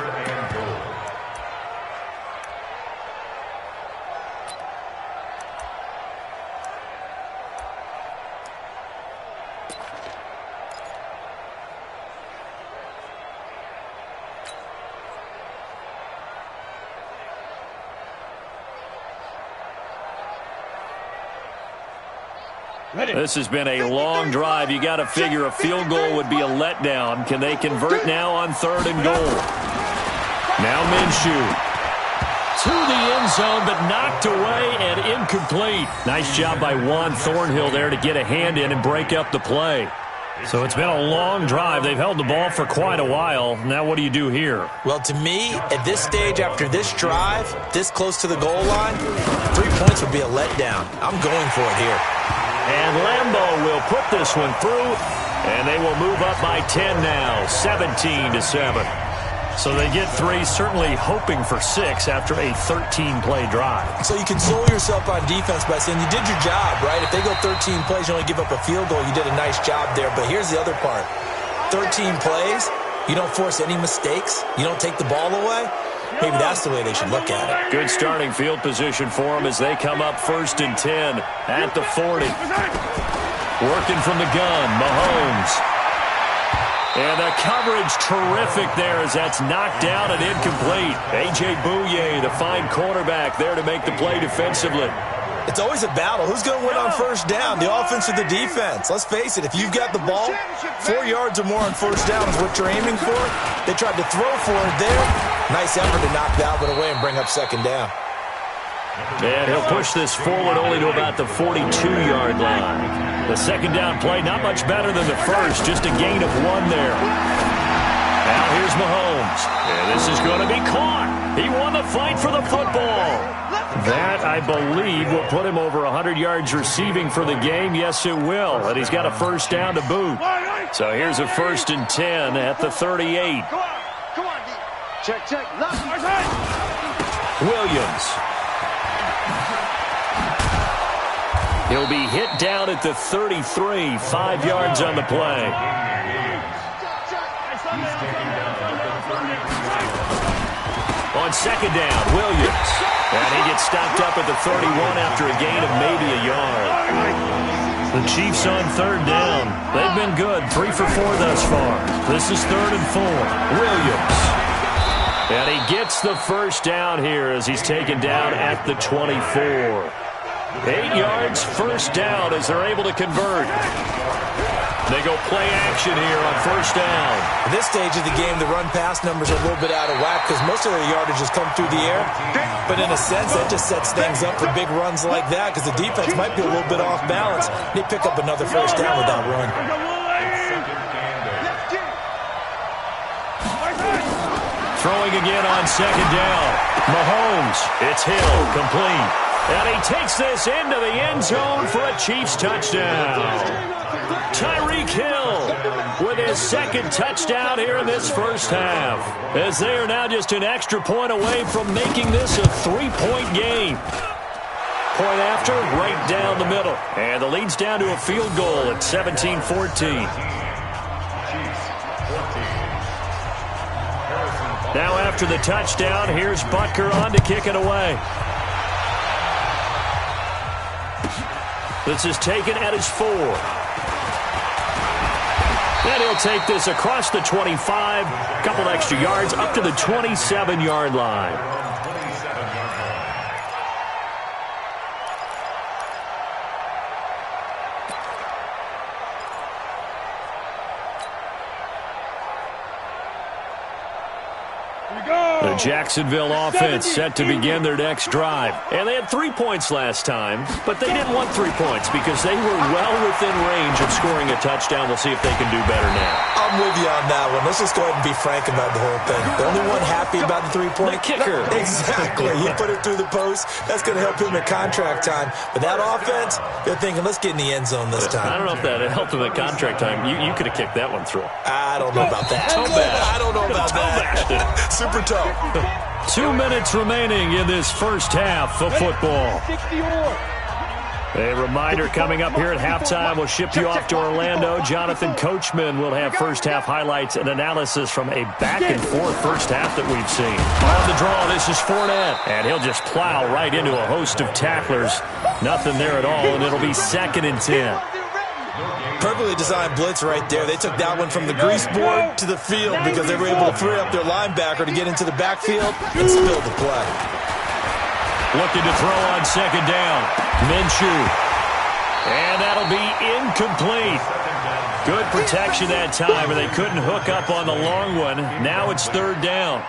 This has been a long drive. You got to figure a field goal would be a letdown. Can they convert now on 3rd and goal? Now Minshew to the end zone, but knocked away and incomplete. Nice job by Juan Thornhill there to get a hand in and break up the play. So it's been a long drive. They've held the ball for quite a while. Now what do you do here? Well, to me, at this stage after this drive, this close to the goal line, 3 points would be a letdown. I'm going for it here. And Lambeau will put this one through, and they will move up by 10 now, 17-7. So they get 3, certainly hoping for 6 after a 13-play drive. So you console yourself on defense by saying you did your job, right? If they go 13 plays, you only give up a field goal, you did a nice job there. But here's the other part. 13 plays, you don't force any mistakes, you don't take the ball away. Maybe that's the way they should look at it. Good starting field position for them as they come up 1st and 10 at the 40. Working from the gun, Mahomes. And the coverage terrific there as that's knocked down and incomplete. A.J. Bouye, the fine cornerback, there to make the play defensively. It's always a battle. Who's going to win on 1st down, the offense or the defense? Let's face it, if you've got the ball, 4 yards or more on 1st down is what you're aiming for. They tried to throw for it there. Nice effort to knock that one away and bring up 2nd down. And he'll push this forward only to about the 42-yard line. The 2nd down play, not much better than the first, just a gain of 1 there. Now here's Mahomes. And this is going to be caught. He won the fight for the football. That, I believe, will put him over 100 yards receiving for the game. Yes, it will. And he's got a 1st down to boot. So here's a 1st and 10 at the 38. Come on, D. Check. Williams. He'll be hit down at the 33, 5 yards on the play. On 2nd down, Williams. And he gets stopped up at the 31 after a gain of maybe a yard. The Chiefs on 3rd down. They've been good, 3 for 4 thus far. This is 3rd and 4. Williams. And he gets the 1st down here as he's taken down at the 24. 8 yards, 1st down as they're able to convert. They go play action here on 1st down. At this stage of the game, the run-pass numbers are a little bit out of whack because most of their yardage has come through the air. But in a sense, that just sets things up for big runs like that because the defense might be a little bit off balance. They pick up another 1st down with that run. Throwing again on 2nd down. Mahomes, it's Hill, complete. And he takes this into the end zone for a Chiefs touchdown. Tyreek Hill with his 2nd touchdown here in this 1st half. As they are now just an extra point away from making this a 3-point game. Point after, right down the middle. And the lead's down to a field goal at 17-14. Now after the touchdown, here's Butker on to kick it away. This is taken at his 4. And he'll take this across the 25, a couple extra yards, up to the 27-yard line. The Jacksonville offense set to begin their next drive. And they had 3 points last time, but they didn't want 3 points because they were well within range of scoring a touchdown. We'll see if they can do better now. I'm with you on that one. Let's just go ahead and be frank about the whole thing. The only one happy about the 3-point? The kicker. Exactly. He put it through the post. That's going to help him at contract time. But that offense, they're thinking, let's get in the end zone this time. I don't know if that helped him at contract time. You could have kicked that one through. I don't know about that. I don't know about that. Super tough. 2 minutes remaining in this first half of football. A reminder coming up here at halftime. We'll ship you off to Orlando. Jonathan Coachman will have first-half highlights and analysis from a back-and-forth first half that we've seen. On the draw, this is Fournette. And he'll just plow right into a host of tacklers. Nothing there at all, and it'll be 2nd and 10. Perfectly designed blitz right there. They took that one from the grease board to the field because they were able to free up their linebacker to get into the backfield and spill the play. Looking to throw on 2nd down. Minshew. And that'll be incomplete. Good protection that time, and they couldn't hook up on the long one. Now it's 3rd down.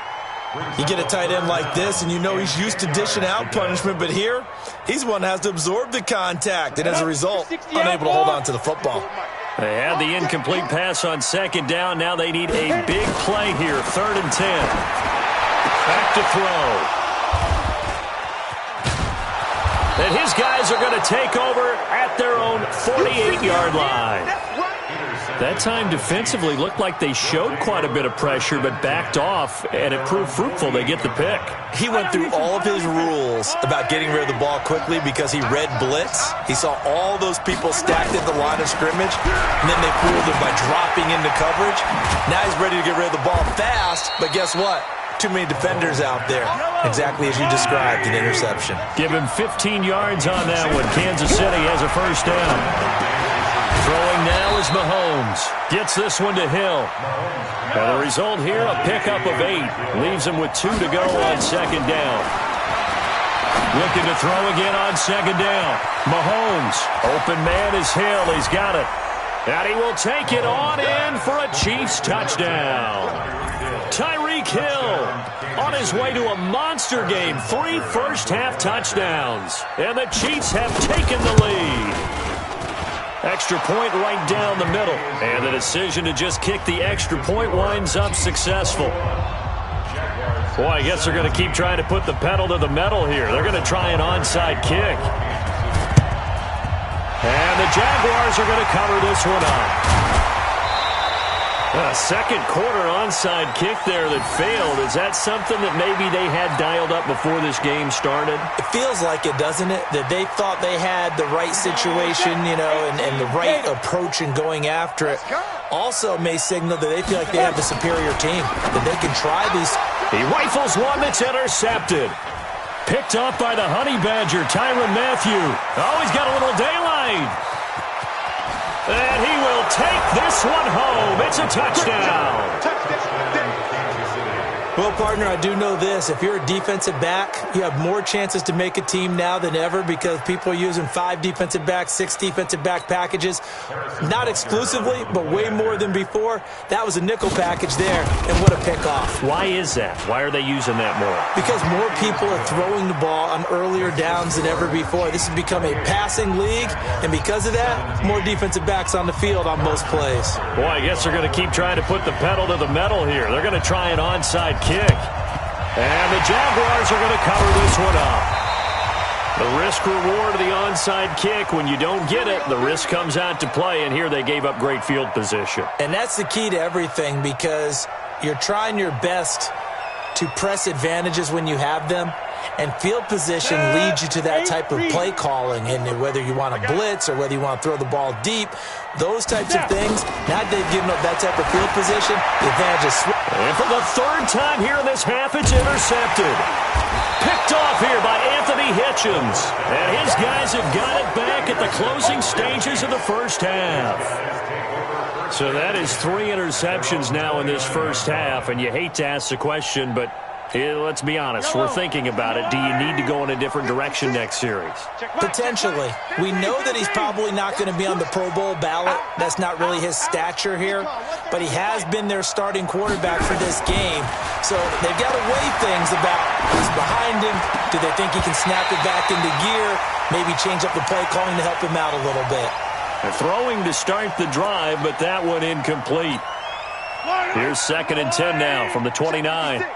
You get a tight end like this, and you know he's used to dishing out punishment, but here, he's one that has to absorb the contact, and as a result, unable to hold on to the football. They had the incomplete pass on 2nd down. Now they need a big play here. 3rd and 10. Back to throw. And his guys are going to take over at their own 48-yard line. That time defensively looked like they showed quite a bit of pressure but backed off, and it proved fruitful. They get the pick. He went through all of his rules about getting rid of the ball quickly because he read blitz. He saw all those people stacked at the line of scrimmage, and then they fooled him by dropping into coverage. Now he's ready to get rid of the ball fast, but guess what? Too many defenders out there. Exactly as you described, an interception. Give him 15 yards on that one. Kansas City has a first down. Throwing now is Mahomes. Gets this one to Hill. And the result here, a pickup of 8. Leaves him with 2 to go on 2nd down. Looking to throw again on 2nd down. Mahomes. Open man is Hill. He's got it. And he will take it on in for a Chiefs touchdown. Tyreek Hill on his way to a monster game. 3 first-half touchdowns. And the Chiefs have taken the lead. Extra point right down the middle. And the decision to just kick the extra point winds up successful. Boy, I guess they're going to keep trying to put the pedal to the metal here. They're going to try an onside kick. And the Jaguars are going to cover this one up. A second quarter onside kick there that failed. Is that something that maybe they had dialed up before this game started? It feels like it, doesn't it? That they thought they had the right situation, you know, and the right approach in going after it. Also may signal that they feel like they have the superior team, that they can try these. He rifles one that's intercepted. Picked up by the Honey Badger, Tyrann Mathieu. Oh, he's got a little daylight. And he will take this one home. It's a touchdown. Well, partner, I do know this. If you're a defensive back, you have more chances to make a team now than ever because people are using 5 defensive backs, 6 defensive back packages. Not exclusively, but way more than before. That was a nickel package there, and what a pickoff. Why is that? Why are they using that more? Because more people are throwing the ball on earlier downs than ever before. This has become a passing league, and because of that, more defensive backs on the field on most plays. Boy, I guess they're going to keep trying to put the pedal to the metal here. They're going to try an onside kick. And the Jaguars are going to cover this one up. The risk-reward of the onside kick, when you don't get it, the risk comes out to play, and here they gave up great field position. And that's the key to everything because you're trying your best to press advantages when you have them, and field position leads you to that type of play calling. And whether you want to blitz or whether you want to throw the ball deep, those types of things, now that they've given up that type of field position, the advantage is switched. And for the 3rd time here in this half, it's intercepted. Picked off here by Anthony Hitchens. And his guys have got it back at the closing stages of the first half. So that is 3 interceptions now in this first half. And you hate to ask the question, but Let's be honest, we're thinking about it. Do you need to go in a different direction next series? Potentially. We know that he's probably not going to be on the Pro Bowl ballot. That's not really his stature here. But he has been their starting quarterback for this game. So they've got to weigh things about who's behind him. Do they think he can snap it back into gear? Maybe change up the play calling to help him out a little bit. They're throwing to start the drive, but that one incomplete. Here's 2nd and 10 now from the 29.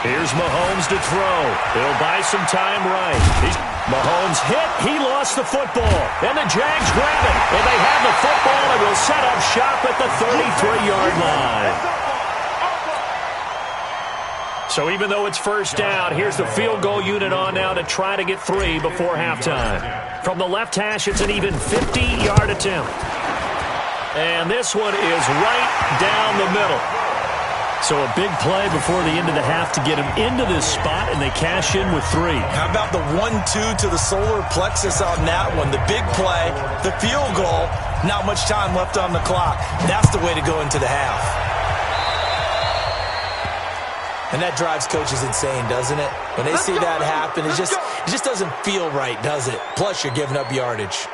Here's Mahomes to throw. He'll buy some time right. Mahomes hit. He lost the football. And the Jags grab it. And they have the football and will set up shop at the 33-yard line. So even though it's first down, here's the field goal unit on now to try to get 3 before halftime. From the left hash, it's an even 50-yard attempt. And this one is right down the middle. So a big play before the end of the half to get him into this spot, and they cash in with 3. How about the 1-2 to the solar plexus on that one? The big play, the field goal, not much time left on the clock. That's the way to go into the half. And that drives coaches insane, doesn't it? When they see that happen, it just doesn't feel right, does it? Plus, you're giving up yardage.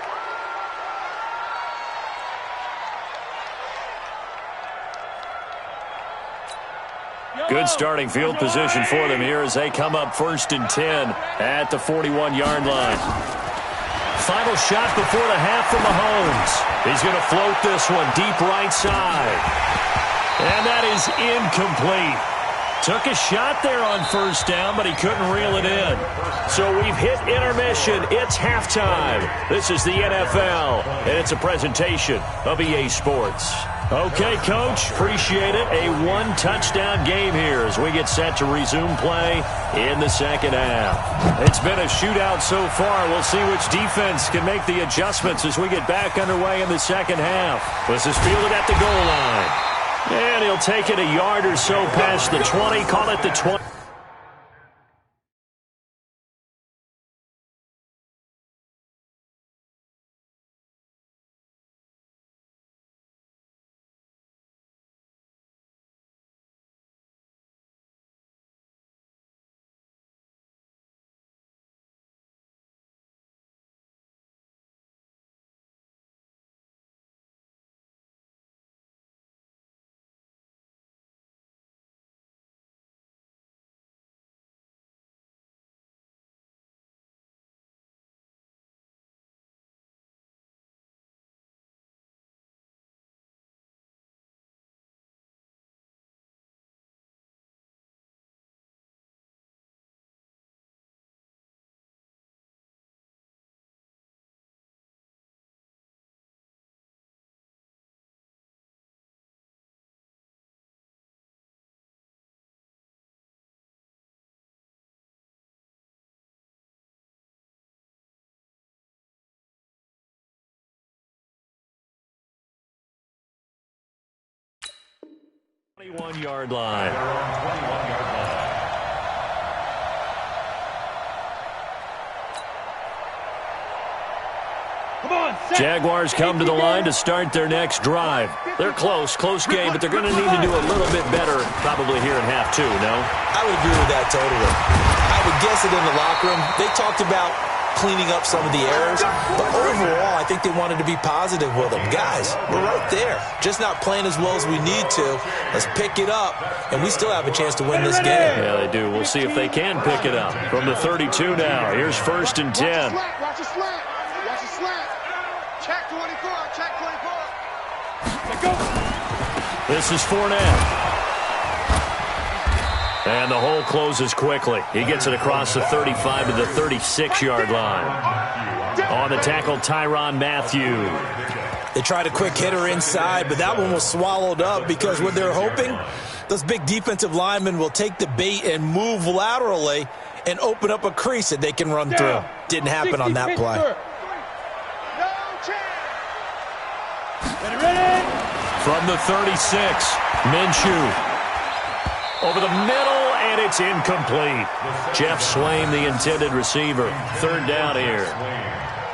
Good starting field position for them here as they come up 1st and 10 at the 41-yard line. Final shot before the half from Mahomes. He's going to float this one deep right side. And that is incomplete. Took a shot there on first down, but he couldn't reel it in. So we've hit intermission. It's halftime. This is the NFL, and it's a presentation of EA Sports. Okay, Coach, appreciate it. A one-touchdown game here as we get set to resume play in the second half. It's been a shootout so far. We'll see which defense can make the adjustments as we get back underway in the second half. This is fielded at the goal line. And he'll take it a yard or so past the 20, call it the 20. Yard line. Jaguars come to the line to start their next drive. They're close game, but they're going to need to do a little bit better probably here in half 2, no? I would agree with that totally. I would guess it in the locker room. They talked about cleaning up some of the errors, but overall, I think they wanted to be positive with them. Guys, we're right there. Just not playing as well as we need to. Let's pick it up, and we still have a chance to win this game. Yeah, they do. We'll see if they can pick it up. From the 32 now, here's 1st and 10. Watch the slant. Watch the slant. Check 24. Check 24. This is Fournette. And the hole closes quickly. He gets it across the 35 to the 36-yard line. On the tackle, Tyrann Mathieu. They tried a quick hitter inside, but that one was swallowed up because what they're hoping, those big defensive linemen will take the bait and move laterally and open up a crease that they can run through. Didn't happen on that play. From the 36, Minshew. Over the middle, and it's incomplete. Jeff Swaim, the intended receiver. 3rd down here.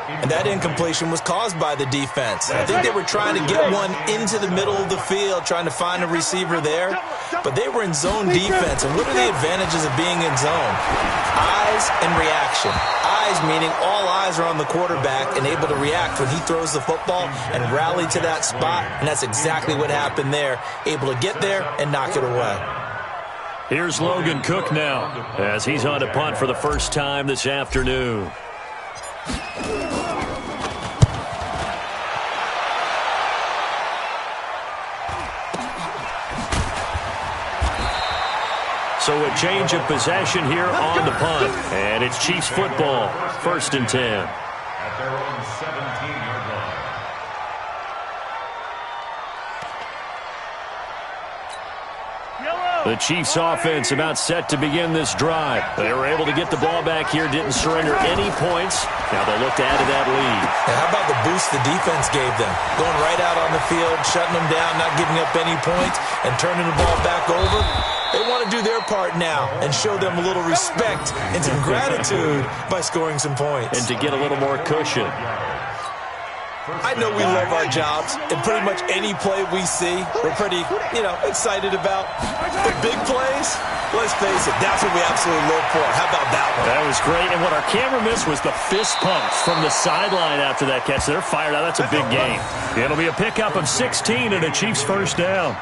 And that incompletion was caused by the defense. I think they were trying to get one into the middle of the field, trying to find a receiver there. But they were in zone defense. And what are the advantages of being in zone? Eyes and reaction. Eyes meaning all eyes are on the quarterback and able to react when he throws the football and rally to that spot. And that's exactly what happened there. Able to get there and knock it away. Here's Logan Cook now as he's on to punt for the first time this afternoon. So a change of possession here on the punt. And it's Chiefs football, 1st and 10. At their own 17-yard line. The Chiefs offense about set to begin this drive. They were able to get the ball back here, didn't surrender any points. Now they'll look to add to that lead. Now how about the boost the defense gave them? Going right out on the field, shutting them down, not giving up any points, and turning the ball back over. They want to do their part now and show them a little respect and some gratitude by scoring some points. And to get a little more cushion. I know we love our jobs, and pretty much any play we see, we're pretty, excited about. The big plays, let's face it, that's what we absolutely live for. How about that one? That was great, and what our camera missed was the fist pumps from the sideline after that catch. They're fired out. That's a big game. It'll be a pickup of 16 and a Chiefs first down.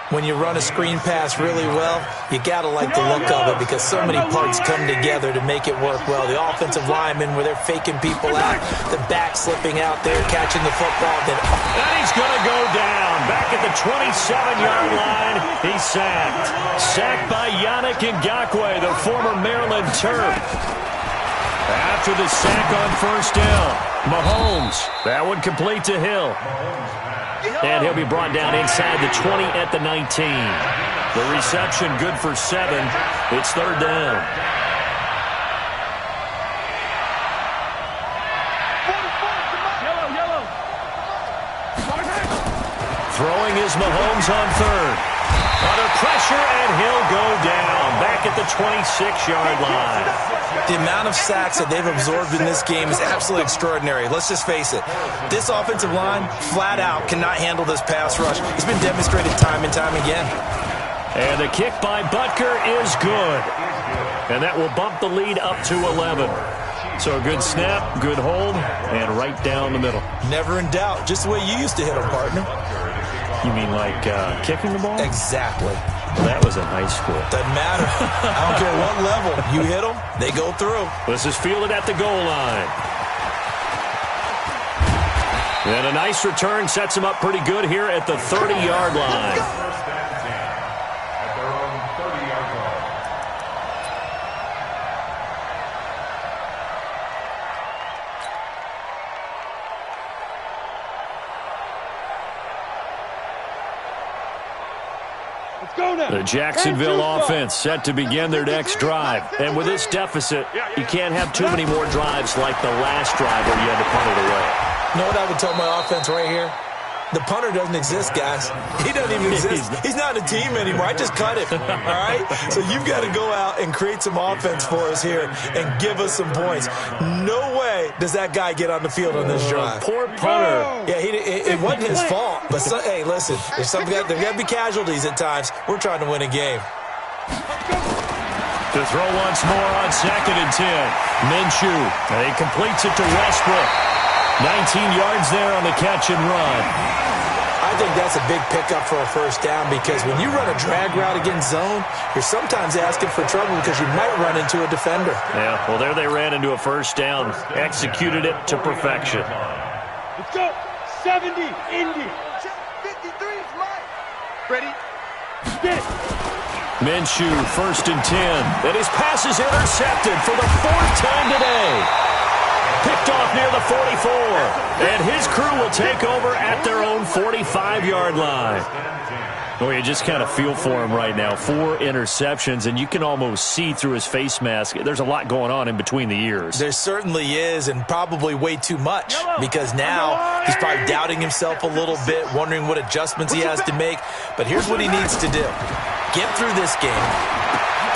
When you run a screen pass really well, you got to like the look of it because so many parts come together to make it work well. The offensive linemen where they're faking people out, the back slipping out there, catching the football. And he's going to go down. Back at the 27-yard line, he's sacked. Sacked by Yannick Ngakoue, the former Maryland Terp. After the sack on first down, Mahomes. That one complete to Hill. And he'll be brought down inside the 20 at the 19. The reception good for 7. It's 3rd down. Throwing is Mahomes on 3rd. Under pressure, and he'll go down. Back at the 26-yard line. The amount of sacks that they've absorbed in this game is absolutely extraordinary. Let's just face it. This offensive line, flat out, cannot handle this pass rush. It's been demonstrated time and time again. And the kick by Butker is good. And that will bump the lead up to 11. So a good snap, good hold, and right down the middle. Never in doubt. Just the way you used to hit them, partner. You mean like kicking the ball? Exactly. Well, that was in high school. Doesn't matter. I don't care what level. You hit them, they go through. This is fielded at the goal line. And a nice return sets him up pretty good here at the 30-yard line. First and 10 at their own 30-yard line. The Jacksonville offense set to begin their next drive. And with this deficit, you can't have too many more drives like the last drive where you had to punt it away. You know what I would tell my offense right here? The punter doesn't exist, guys. He doesn't even exist. He's not a team anymore. I just cut him, all right? So you've got to go out and create some offense for us here and give us some points. No way does that guy get on the field on this drive. Poor punter. Yeah, it wasn't his fault. But, hey, listen, there's got to be casualties at times. We're trying to win a game. To throw once more on 2nd and 10. Minshew. He completes it to Westbrook. 19 yards there on the catch and run. I think that's a big pickup for a first down because when you run a drag route against zone, you're sometimes asking for trouble because you might run into a defender. Yeah, well, there they ran into a first down. Executed it to perfection. Let's go. 70, Indy. 53 is mine. Ready? Get. Minshew, 1st and 10. And his pass is intercepted for the 4th time today. Picked off near the 44. And his crew will take over at their own 45-yard line. Well, you just kind of feel for him right now. 4 interceptions, and you can almost see through his face mask. There's a lot going on in between the ears. There certainly is, and probably way too much, because now he's probably doubting himself a little bit, wondering what adjustments he has to make. But here's what he needs to do. Get through this game.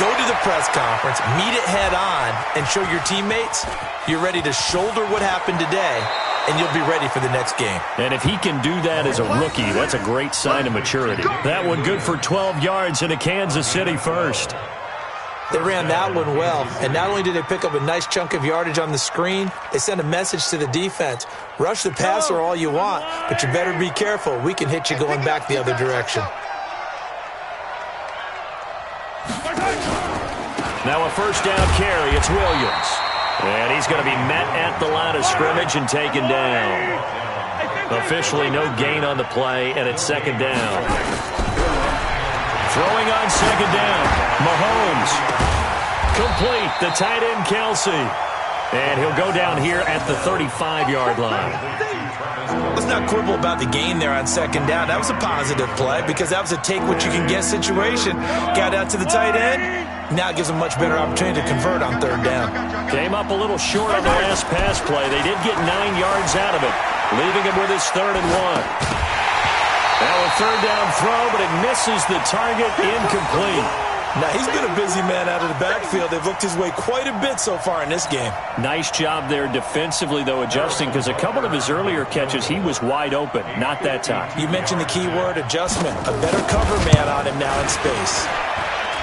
go to the press conference, meet it head on, and show your teammates you're ready to shoulder what happened today, and you'll be ready for the next game. And if he can do that as a rookie, that's a great sign of maturity. That one good for 12 yards into Kansas City first. They ran that one well, and not only did they pick up a nice chunk of yardage on the screen, they sent a message to the defense. Rush the passer all you want, but you better be careful. We can hit you going back the other direction. Now a first down carry. It's Williams. And he's going to be met at the line of scrimmage and taken down. Officially no gain on the play, and it's second down. Throwing on second down, Mahomes. Complete, the tight end, Kelsey. And he'll go down here at the 35-yard line. Let's not quibble about the gain there on second down. That was a positive play because that was a take-what-you-can-get situation. Got out to the tight end. Now it gives them a much better opportunity to convert on third down. Came up a little short on the last pass play. They did get 9 yards out of it, leaving him with his 3rd and 1. Now a third down throw, but it misses the target, incomplete. Now he's been a busy man out of the backfield. They've looked his way quite a bit so far in this game. Nice job there defensively, though, adjusting, because a couple of his earlier catches, he was wide open. Not that time. You mentioned the key word, adjustment. A better cover man on him now in space.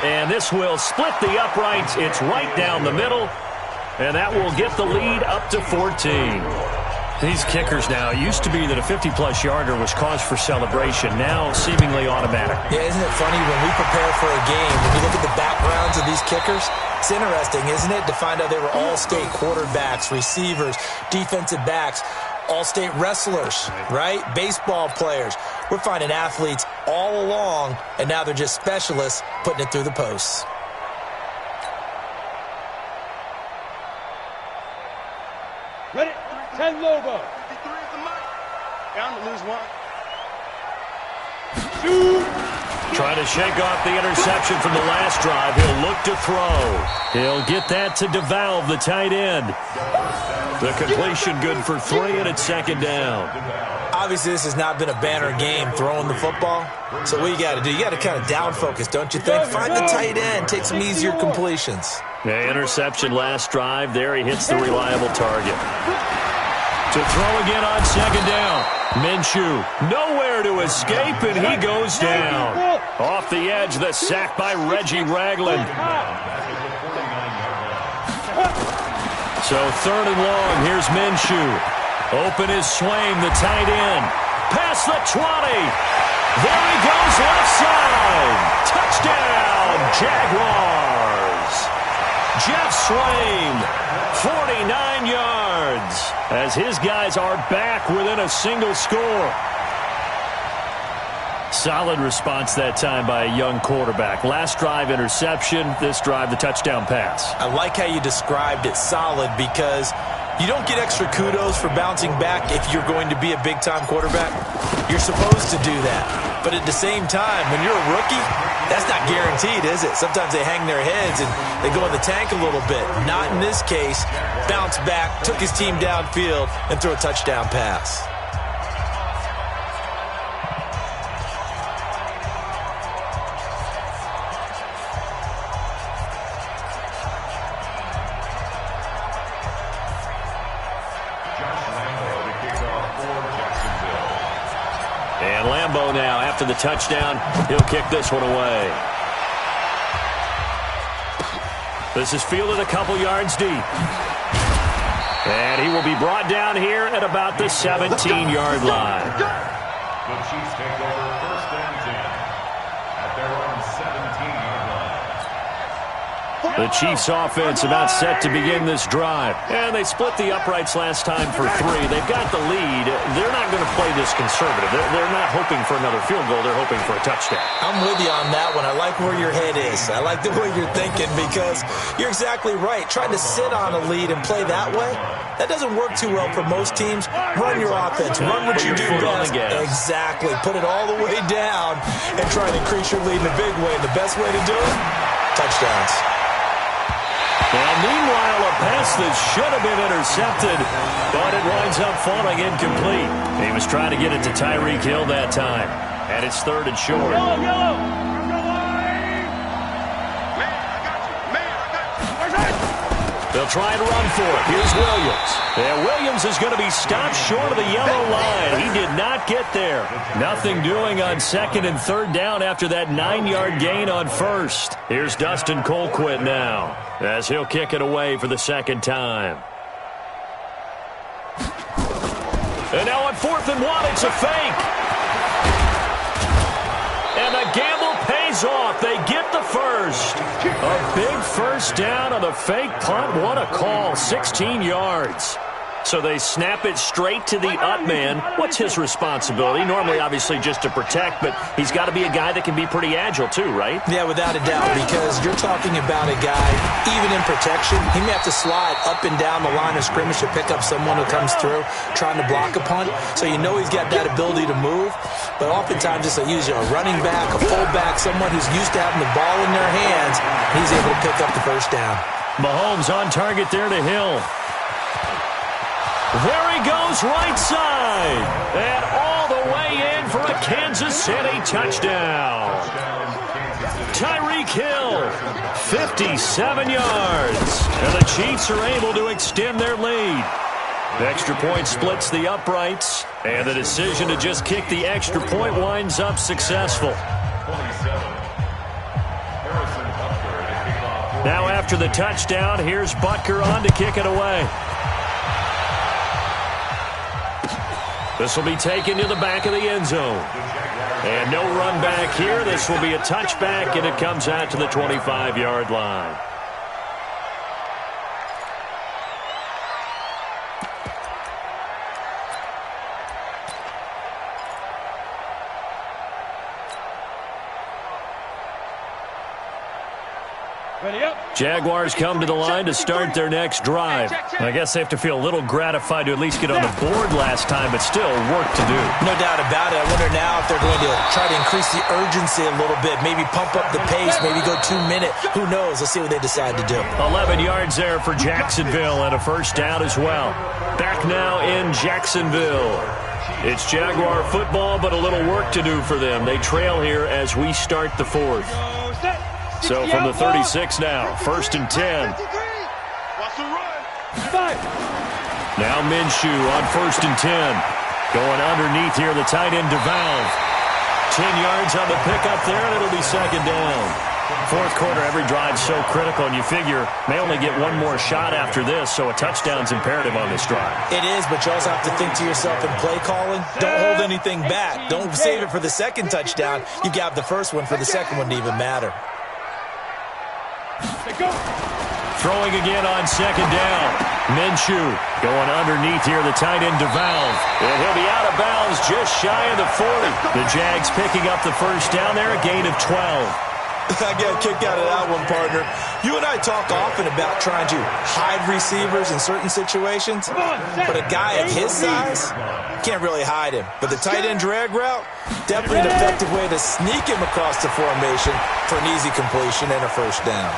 And this will split the uprights. It's right down the middle, and that will get the lead up to 14. These kickers now, it used to be that a 50-plus yarder was cause for celebration. Now seemingly automatic. Yeah, isn't it funny when we prepare for a game, when you look at the backgrounds of these kickers, it's interesting, isn't it, to find out they were all-state quarterbacks, receivers, defensive backs, all-state wrestlers, right? Baseball players. We're finding athletes all along, and now they're just specialists putting it through the posts. Ready? 10 Lobo. 53 is the mic. Down to lose one. Trying to shake off the interception from the last drive. He'll look to throw. He'll get that to DeValve, the tight end. The completion good for 3, and it's second down. Obviously, this has not been a banner game throwing the football. So what you got to do, you got to kind of down focus, don't you think? Find the tight end, take some easier completions. The interception last drive. There he hits the reliable target. To throw again on second down. Minshew, nowhere to escape, and he goes down. Off the edge, the sack by Reggie Ragland. So 3rd and long, here's Minshew. Open is Swain, the tight end. Past the 20. There he goes, left side. Touchdown, Jaguars. Jeff Swain, 49 yards, as his guys are back within a single score. Solid response that time by a young quarterback. Last drive, interception. This drive, the touchdown pass. I like how you described it, solid, because you don't get extra kudos for bouncing back if you're going to be a big-time quarterback. You're supposed to do that. But at the same time, when you're a rookie, that's not guaranteed, is it? Sometimes they hang their heads and they go in the tank a little bit. Not in this case. Bounced back, took his team downfield, and threw a touchdown pass. And Lambeau now, after the touchdown, he'll kick this one away. This is fielded a couple yards deep. And he will be brought down here at about the 17-yard line. The Chiefs take over 1st and 10 at their own 17-yard line. The Chiefs offense about set to begin this drive. And they split the uprights last time for 3. They've got the lead. They're not going to play this conservative. They're not hoping for another field goal. They're hoping for a touchdown. I'm with you on that one. I like where your head is. I like the way you're thinking because you're exactly right. Trying to sit on a lead and play that way, that doesn't work too well for most teams. Run your offense. Run what you do best. Exactly. Put it all the way down and try to increase your lead in a big way. The best way to do it, touchdowns. Well, meanwhile, a pass that should have been intercepted, but it winds up falling incomplete. He was trying to get it to Tyreek Hill that time, and it's 3rd and short. Yellow, yellow. Man, I got They'll try and run for it. Here's Williams. And Williams is going to be stopped short of the yellow line. He did not get there. Nothing doing on second and third down after that 9-yard gain on first. Here's Dustin Colquitt now as he'll kick it away for the second time. And now on 4th and 1, it's a fake. And the gamble pays off. They get the first. A big first down on the fake punt. What a call. 16 yards. So they snap it straight to the up man. What's his responsibility? Normally, obviously, just to protect, but he's got to be a guy that can be pretty agile too, right? Yeah, without a doubt, because you're talking about a guy, even in protection, he may have to slide up and down the line of scrimmage to pick up someone who comes through trying to block a punt. So you know he's got that ability to move, but oftentimes it's usually a running back, a fullback, someone who's used to having the ball in their hands, he's able to pick up the first down. Mahomes on target there to Hill. There he goes, right side. And all the way in for a Kansas City touchdown. Tyreek Hill, 57 yards. And the Chiefs are able to extend their lead. The extra point splits the uprights. And the decision to just kick the extra point winds up successful. Now after the touchdown, here's Butker on to kick it away. This will be taken to the back of the end zone. And no run back here. This will be a touchback, and it comes out to the 25-yard line. Ready up. Jaguars come to the line to start their next drive. I guess they have to feel a little gratified to at least get on the board last time, but still work to do. No doubt about it. I wonder now if they're going to try to increase the urgency a little bit, maybe pump up the pace, maybe go 2 minute. Who knows? Let's see what they decide to do. 11 yards there for Jacksonville and a first down as well. Back now in Jacksonville. It's Jaguar football, but a little work to do for them. They trail here as we start the fourth. So from the 36 now, 1st and 10. Now Minshew on 1st and 10. Going underneath here, the tight end DeValve. 10 yards on the pickup there, and it'll be second down. Fourth quarter, every drive's so critical, and you figure may only get one more shot after this, so a touchdown's imperative on this drive. It is, but you also have to think to yourself in play calling, don't hold anything back. Don't save it for the second touchdown. You got the first one for the second one to even matter. Throwing again on second down. Minshew going underneath here, the tight end DeValve. And he'll be out of bounds just shy of the 40. The Jags picking up the first down there, a gain of 12. I got a kick out of that one, partner. You and I talk often about trying to hide receivers in certain situations, but a guy at his size, can't really hide him. But the tight end drag route, definitely an effective way to sneak him across the formation for an easy completion and a first down.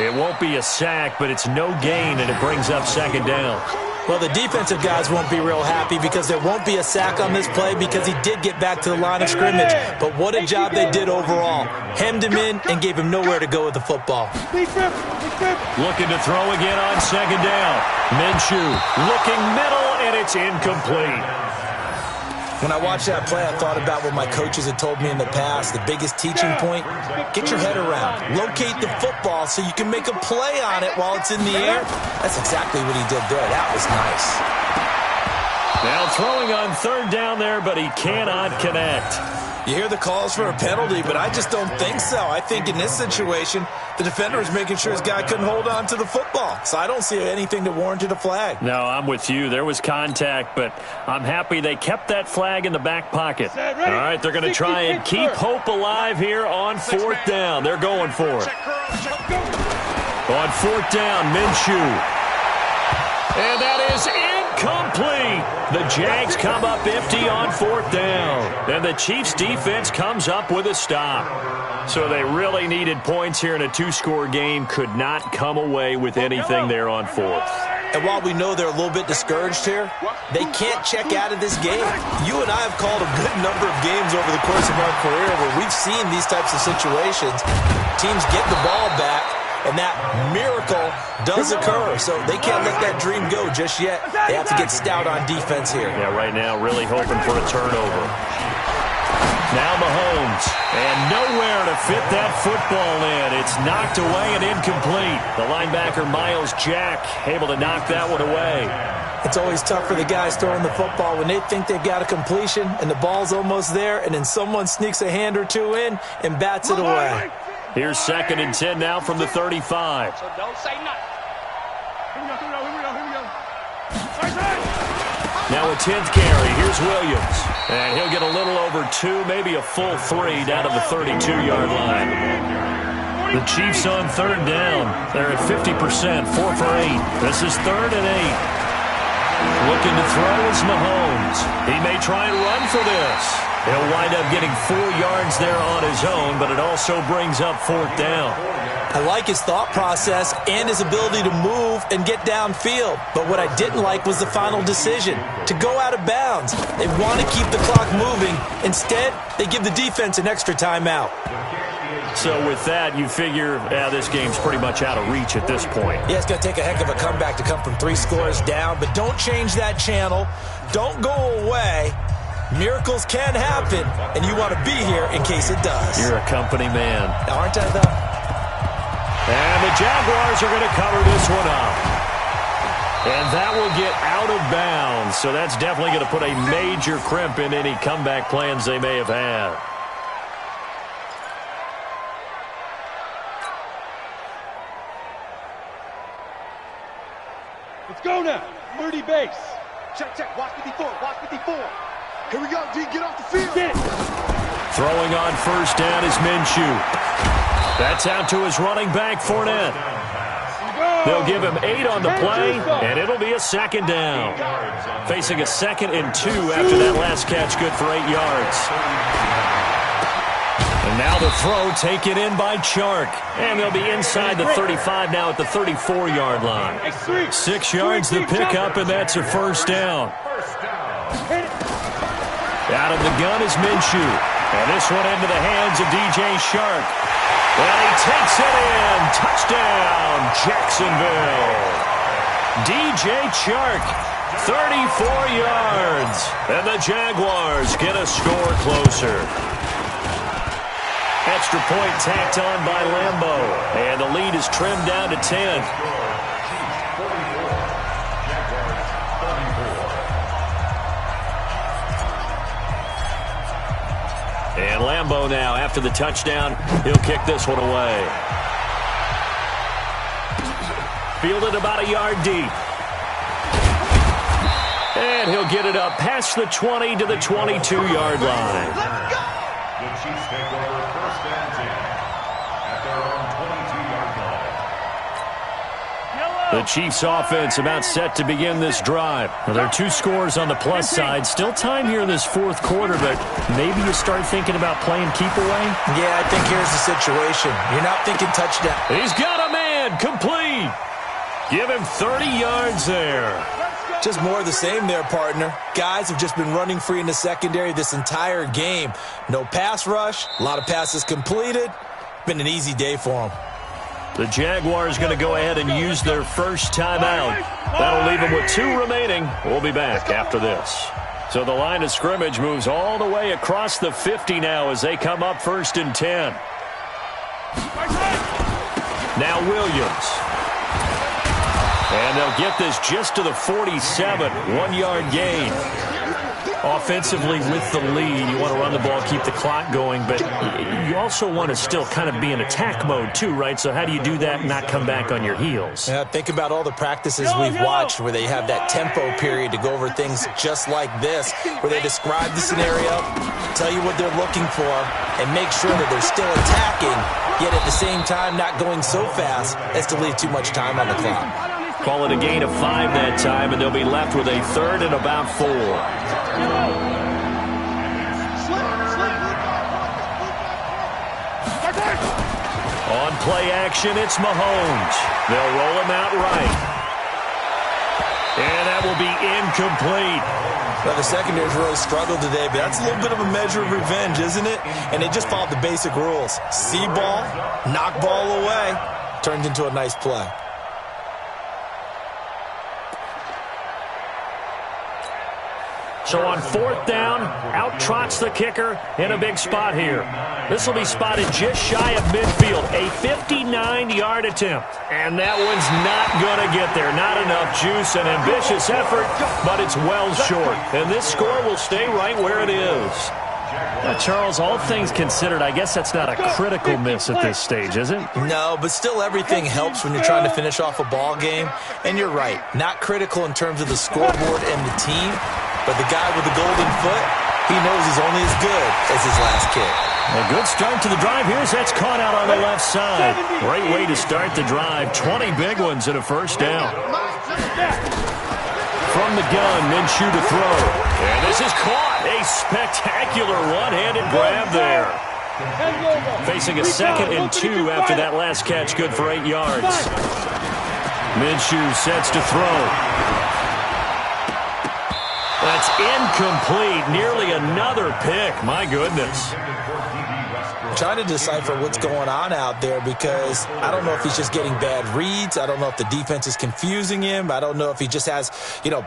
It won't be a sack, but it's no gain, and it brings up second down. Well, the defensive guys won't be real happy because there won't be a sack on this play because he did get back to the line of scrimmage. But what a job they did overall. Hemmed him in and gave him nowhere to go with the football. Looking to throw again on second down. Minshew looking middle, and it's incomplete. When I watched that play, I thought about what my coaches had told me in the past. The biggest teaching point, get your head around. Locate the football so you can make a play on it while it's in the air. That's exactly what he did there. That was nice. Now throwing on third down there, but he cannot connect. You hear the calls for a penalty, but I just don't think so. I think in this situation, the defender was making sure his guy couldn't hold on to the football. So I don't see anything that warranted a flag. No, I'm with you. There was contact, but I'm happy they kept that flag in the back pocket. All right, they're going to try and keep hope alive here on fourth down. They're going for it. On fourth down, Minshew. And that is incomplete. The Jags come up empty on fourth down. And the Chiefs defense comes up with a stop. So they really needed points here in a two-score game. Could not come away with anything there on fourth. And while we know they're a little bit discouraged here, they can't check out of this game. You and I have called a good number of games over the course of our career where we've seen these types of situations. Teams get the ball back, and that miracle does occur. So they can't let that dream go just yet. They have to get stout on defense here. Yeah, right now really hoping for a turnover. Now Mahomes, and nowhere to fit that football in. It's knocked away and incomplete. The linebacker, Miles Jack, able to knock that one away. It's always tough for the guys throwing the football when they think they've got a completion and the ball's almost there, and then someone sneaks a hand or two in and bats it away. Here's 2nd and 10 now from the 35. So don't say nothing. Here we go. Now a 10th carry. Here's Williams. And he'll get a little over 2, maybe a full 3 down to the 32-yard line. The Chiefs on 3rd down. They're at 50%, 4 for 8. This is 3rd and 8. Looking to throw is Mahomes. He may try and run for this. He'll wind up getting 4 yards there on his own, but it also brings up 4th down. I like his thought process and his ability to move and get downfield. But what I didn't like was the final decision, to go out of bounds. They want to keep the clock moving. Instead, they give the defense an extra timeout. So with that, you figure this game's pretty much out of reach at this point. Yeah, it's going to take a heck of a comeback to come from 3 scores down, but don't change that channel. Don't go away. Miracles can happen, and you want to be here in case it does. You're a company man. Aren't I, though? And the Jaguars are going to cover this one up. And that will get out of bounds, so that's definitely going to put a major crimp in any comeback plans they may have had. Let's go now. 30 base. Check. Watch 54. Here we go, D. Get off the field. Get it. Throwing on 1st down is Minshew. That's out to his running back, Fournette. They'll give him 8 on the play, and it'll be a 2nd down. Facing a 2nd and 2 after that last catch, good for 8 yards. And now the throw taken in by Chark. And they'll be inside the 35 now at the 34-yard line. 6 yards to pick up, and that's a 1st down. Out of the gun is Minshew. And this one into the hands of DJ Chark. And he takes it in. Touchdown, Jacksonville. DJ Chark, 34 yards. And the Jaguars get a score closer. Extra point tacked on by Lambeau. And the lead is trimmed down to 10. And Lambeau now, after the touchdown, he'll kick this one away. Fielded about a yard deep. And he'll get it up past the 20 to the 22-yard line. The Chiefs take over 1st and 10 at their own 22-yard line. The Chiefs offense about set to begin this drive. Well, there are 2 scores on the plus side. Still time here in this 4th quarter, but maybe you start thinking about playing keep away? Yeah, I think here's the situation. You're not thinking touchdown. He's got a man, complete. Give him 30 yards there. Just more of the same there, partner. Guys have just been running free in the secondary this entire game. No pass rush, a lot of passes completed. Been an easy day for them. The Jaguars going to go ahead and use their first timeout. That'll leave them with 2 remaining. We'll be back after this. So the line of scrimmage moves all the way across the 50 now as they come up 1st and 10. Now Williams. And they'll get this just to the 47, 1-yard gain. Offensively with the lead, you want to run the ball, keep the clock going, but you also want to still kind of be in attack mode too, right? So how do you do that and not come back on your heels? Yeah, think about all the practices we've watched where they have that tempo period to go over things just like this, where they describe the scenario, tell you what they're looking for, and make sure that they're still attacking, yet at the same time not going so fast as to leave too much time on the clock. Call it a gain of 5 that time, and they'll be left with a 3rd and about 4. On play action, it's Mahomes. They'll roll him out right. incomplete. Well, the secondary's really struggled today, but that's a little bit of a measure of revenge, isn't it? And they just followed the basic rules. See ball, knock ball away, turned into a nice play. So on 4th down, out trots the kicker in a big spot here. This will be spotted just shy of midfield, a 59-yard attempt. And that one's not going to get there. Not enough juice, an ambitious effort, but it's well short. And this score will stay right where it is. Now, Charles, all things considered, I guess that's not a critical miss at this stage, is it? No, but still everything helps when you're trying to finish off a ball game. And you're right, not critical in terms of the scoreboard and the team. But the guy with the golden foot, he knows he's only as good as his last kick. A good start to the drive here as that's caught out on the left side. Great way to start the drive. 20 big ones and a first down. From the gun, Minshew to throw. And this is caught. A spectacular one-handed grab there. Facing a 2nd and 2 after that last catch, good for 8 yards. Minshew sets to throw. That's incomplete. Nearly another pick. My goodness. I'm trying to decipher what's going on out there because I don't know if he's just getting bad reads. I don't know if the defense is confusing him. I don't know if he just has,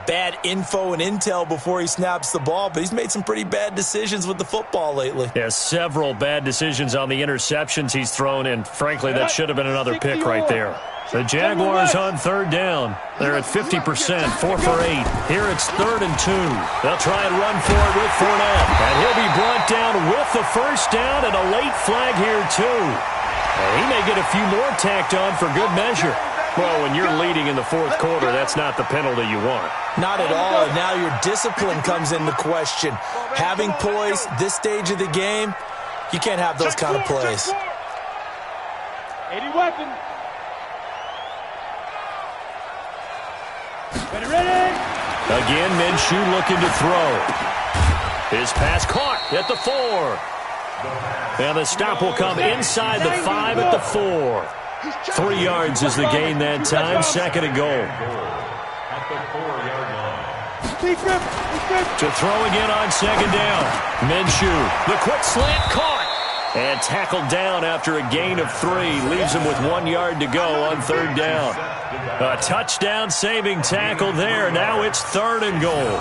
bad info and intel before he snaps the ball. But he's made some pretty bad decisions with the football lately. Yeah, several bad decisions on the interceptions he's thrown, and frankly, that should have been another pick right there. The Jaguars on 3rd down. They're at 50%, 4 for 8. Here it's 3rd and 2. They'll try and run for it with Fournette. And he'll be brought down with the first down and a late flag here, too. And he may get a few more tacked on for good measure. Well, when you're leading in the 4th quarter, that's not the penalty you want. Not at all, and now your discipline comes into question. Having poise this stage of the game, you can't have those kind of plays. 80 weapons. Ready? Again, Minshew looking to throw. His pass caught at the 4. And the stop will come inside the 5 at the 4. 3 yards is the gain that time. 2nd and goal. To throw again on 2nd down. Minshew, the quick slant caught. And tackled down after a gain of 3. Leaves him with 1 yard to go on 3rd down. A touchdown saving tackle there. Now it's 3rd and goal.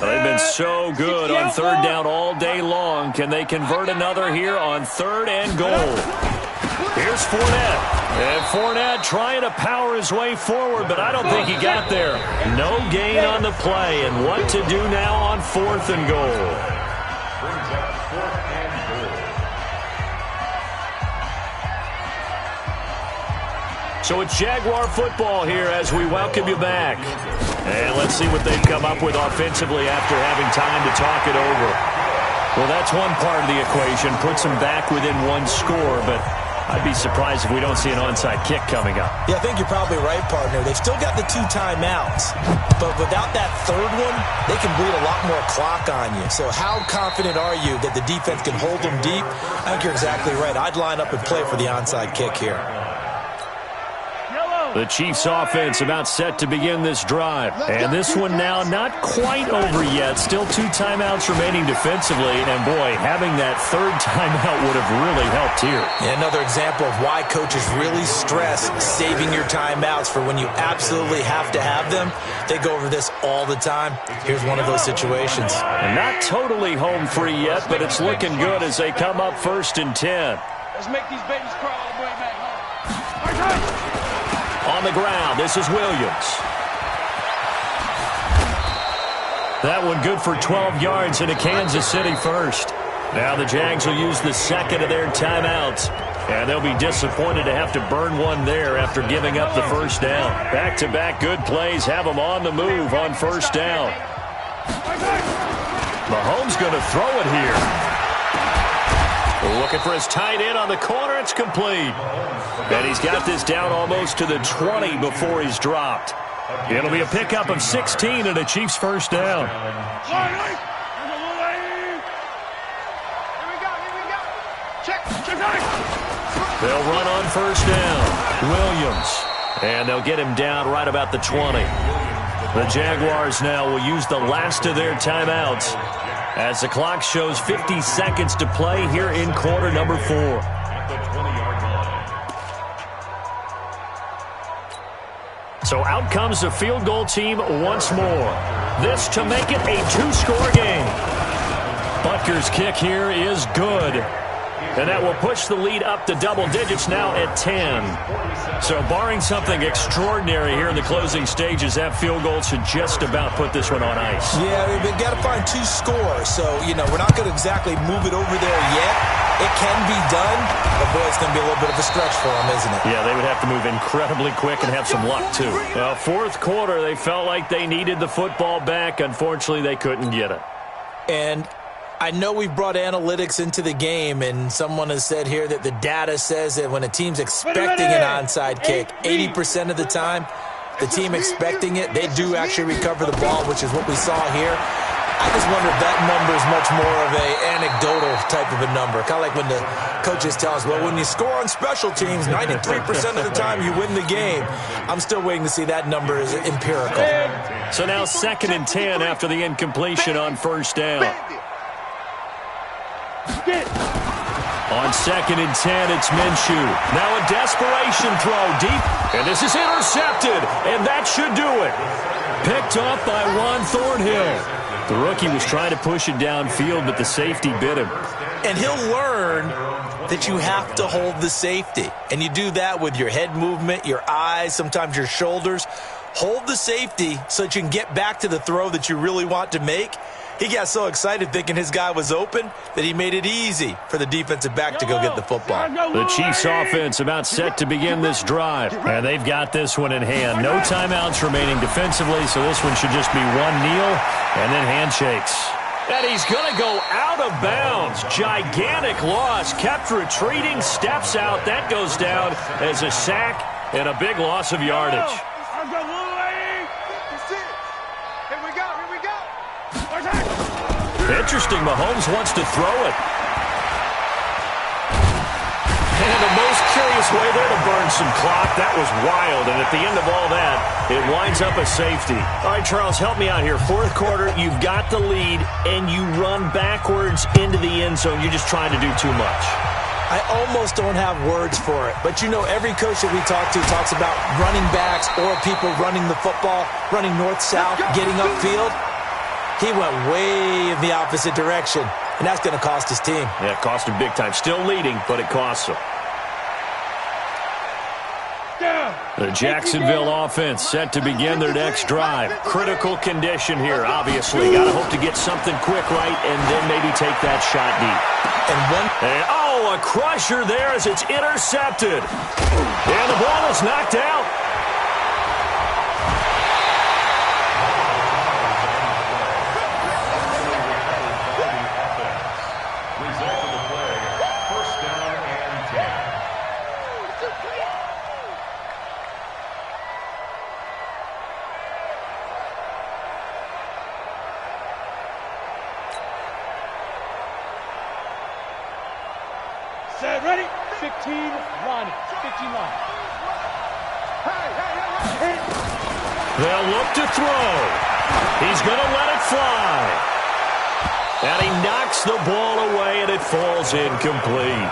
They've been so good on 3rd down all day long. Can they convert another here on 3rd and goal? Here's Fournette. And Fournette trying to power his way forward, but I don't think he got there. No gain on the play, and what to do now on 4th and goal. So it's Jaguar football here as we welcome you back. And let's see what they've come up with offensively after having time to talk it over. Well, that's one part of the equation. Puts them back within 1 score, but I'd be surprised if we don't see an onside kick coming up. Yeah, I think you're probably right, partner. They've still got the 2 timeouts. But without that 3rd one, they can bleed a lot more clock on you. So how confident are you that the defense can hold them deep? I think you're exactly right. I'd line up and play for the onside kick here. The Chiefs offense about set to begin this drive. And this one now not quite over yet. Still 2 timeouts remaining defensively. And boy, having that 3rd timeout would have really helped here. Yeah, another example of why coaches really stress saving your timeouts for when you absolutely have to have them. They go over this all the time. Here's one of those situations. And not totally home free yet, but it's looking good as they come up 1st and 10. Let's make these babies crawl all the way back home. On the ground, this is Williams. That one good for 12 yards into Kansas City 1st. Now the Jags will use the 2nd of their timeouts. And they'll be disappointed to have to burn one there after giving up the 1st down. Back-to-back good plays have them on the move on 1st down. Mahomes going to throw it here. Looking for his tight end on the corner. It's complete. And he's got this down almost to the 20 before he's dropped. It'll be a pickup of 16 and a Chiefs 1st down. They'll run on 1st down. Williams And they'll get him down right about the 20. The Jaguars now will use the last of their timeouts as the clock shows 50 seconds to play here in quarter number 4. At the 20-yard line. So out comes the field goal team once more. This to make it a 2-score game. Butker's kick here is good. And that will push the lead up to double digits now at 10. So barring something extraordinary here in the closing stages, that field goal should just about put this one on ice. Yeah, we've got to find 2 scores. So, we're not going to exactly move it over there yet. It can be done, but boy, it's going to be a little bit of a stretch for them, isn't it? Yeah, they would have to move incredibly quick and have some luck, too. Well, fourth quarter, they felt like they needed the football back. Unfortunately, they couldn't get it. And I know we've brought analytics into the game, and someone has said here that the data says that when a team's expecting an onside kick, 80% of the time, the team expecting it, they do actually recover the ball, which is what we saw here. I just wonder if that number is much more of an anecdotal type of a number. Kind of like when the coaches tell us, well, when you score on special teams, 93% of the time you win the game. I'm still waiting to see that number is empirical. So now 2nd and 10 after the incompletion on first down. On 2nd and 10, it's Minshew. Now a desperation throw deep, and this is intercepted, and that should do it. Picked off by Juan Thornhill. The rookie was trying to push it downfield, but the safety bit him. And he'll learn that you have to hold the safety. And you do that with your head movement, your eyes, sometimes your shoulders. Hold the safety so that you can get back to the throw that you really want to make. He got so excited thinking his guy was open that he made it easy for the defensive back to go get the football. The Chiefs offense about set to begin this drive. And they've got this one in hand. No timeouts remaining defensively, so this one should just be one kneel and then handshakes. And he's going to go out of bounds. Gigantic loss. Kept retreating, steps out. That goes down as a sack and a big loss of yardage. Interesting, Mahomes wants to throw it. And the most curious way there to burn some clock. That was wild, and at the end of all that, it winds up a safety. All right, Charles, help me out here. Fourth quarter, you've got the lead, and you run backwards into the end zone. You're just trying to do too much. I almost don't have words for it, but every coach that we talk to talks about running backs or people running the football, running north-south, getting upfield. He went way in the opposite direction, and that's going to cost his team. Yeah, it cost him big time. Still leading, but it costs him. The Jacksonville offense set to begin their next drive. Critical condition here, obviously. Got to hope to get something quick right and then maybe take that shot deep. And a crusher there as it's intercepted. And the ball is knocked out. Set, ready, 15, line, 15 line. They'll look to throw. He's going to let it fly. And he knocks the ball away, and it falls incomplete.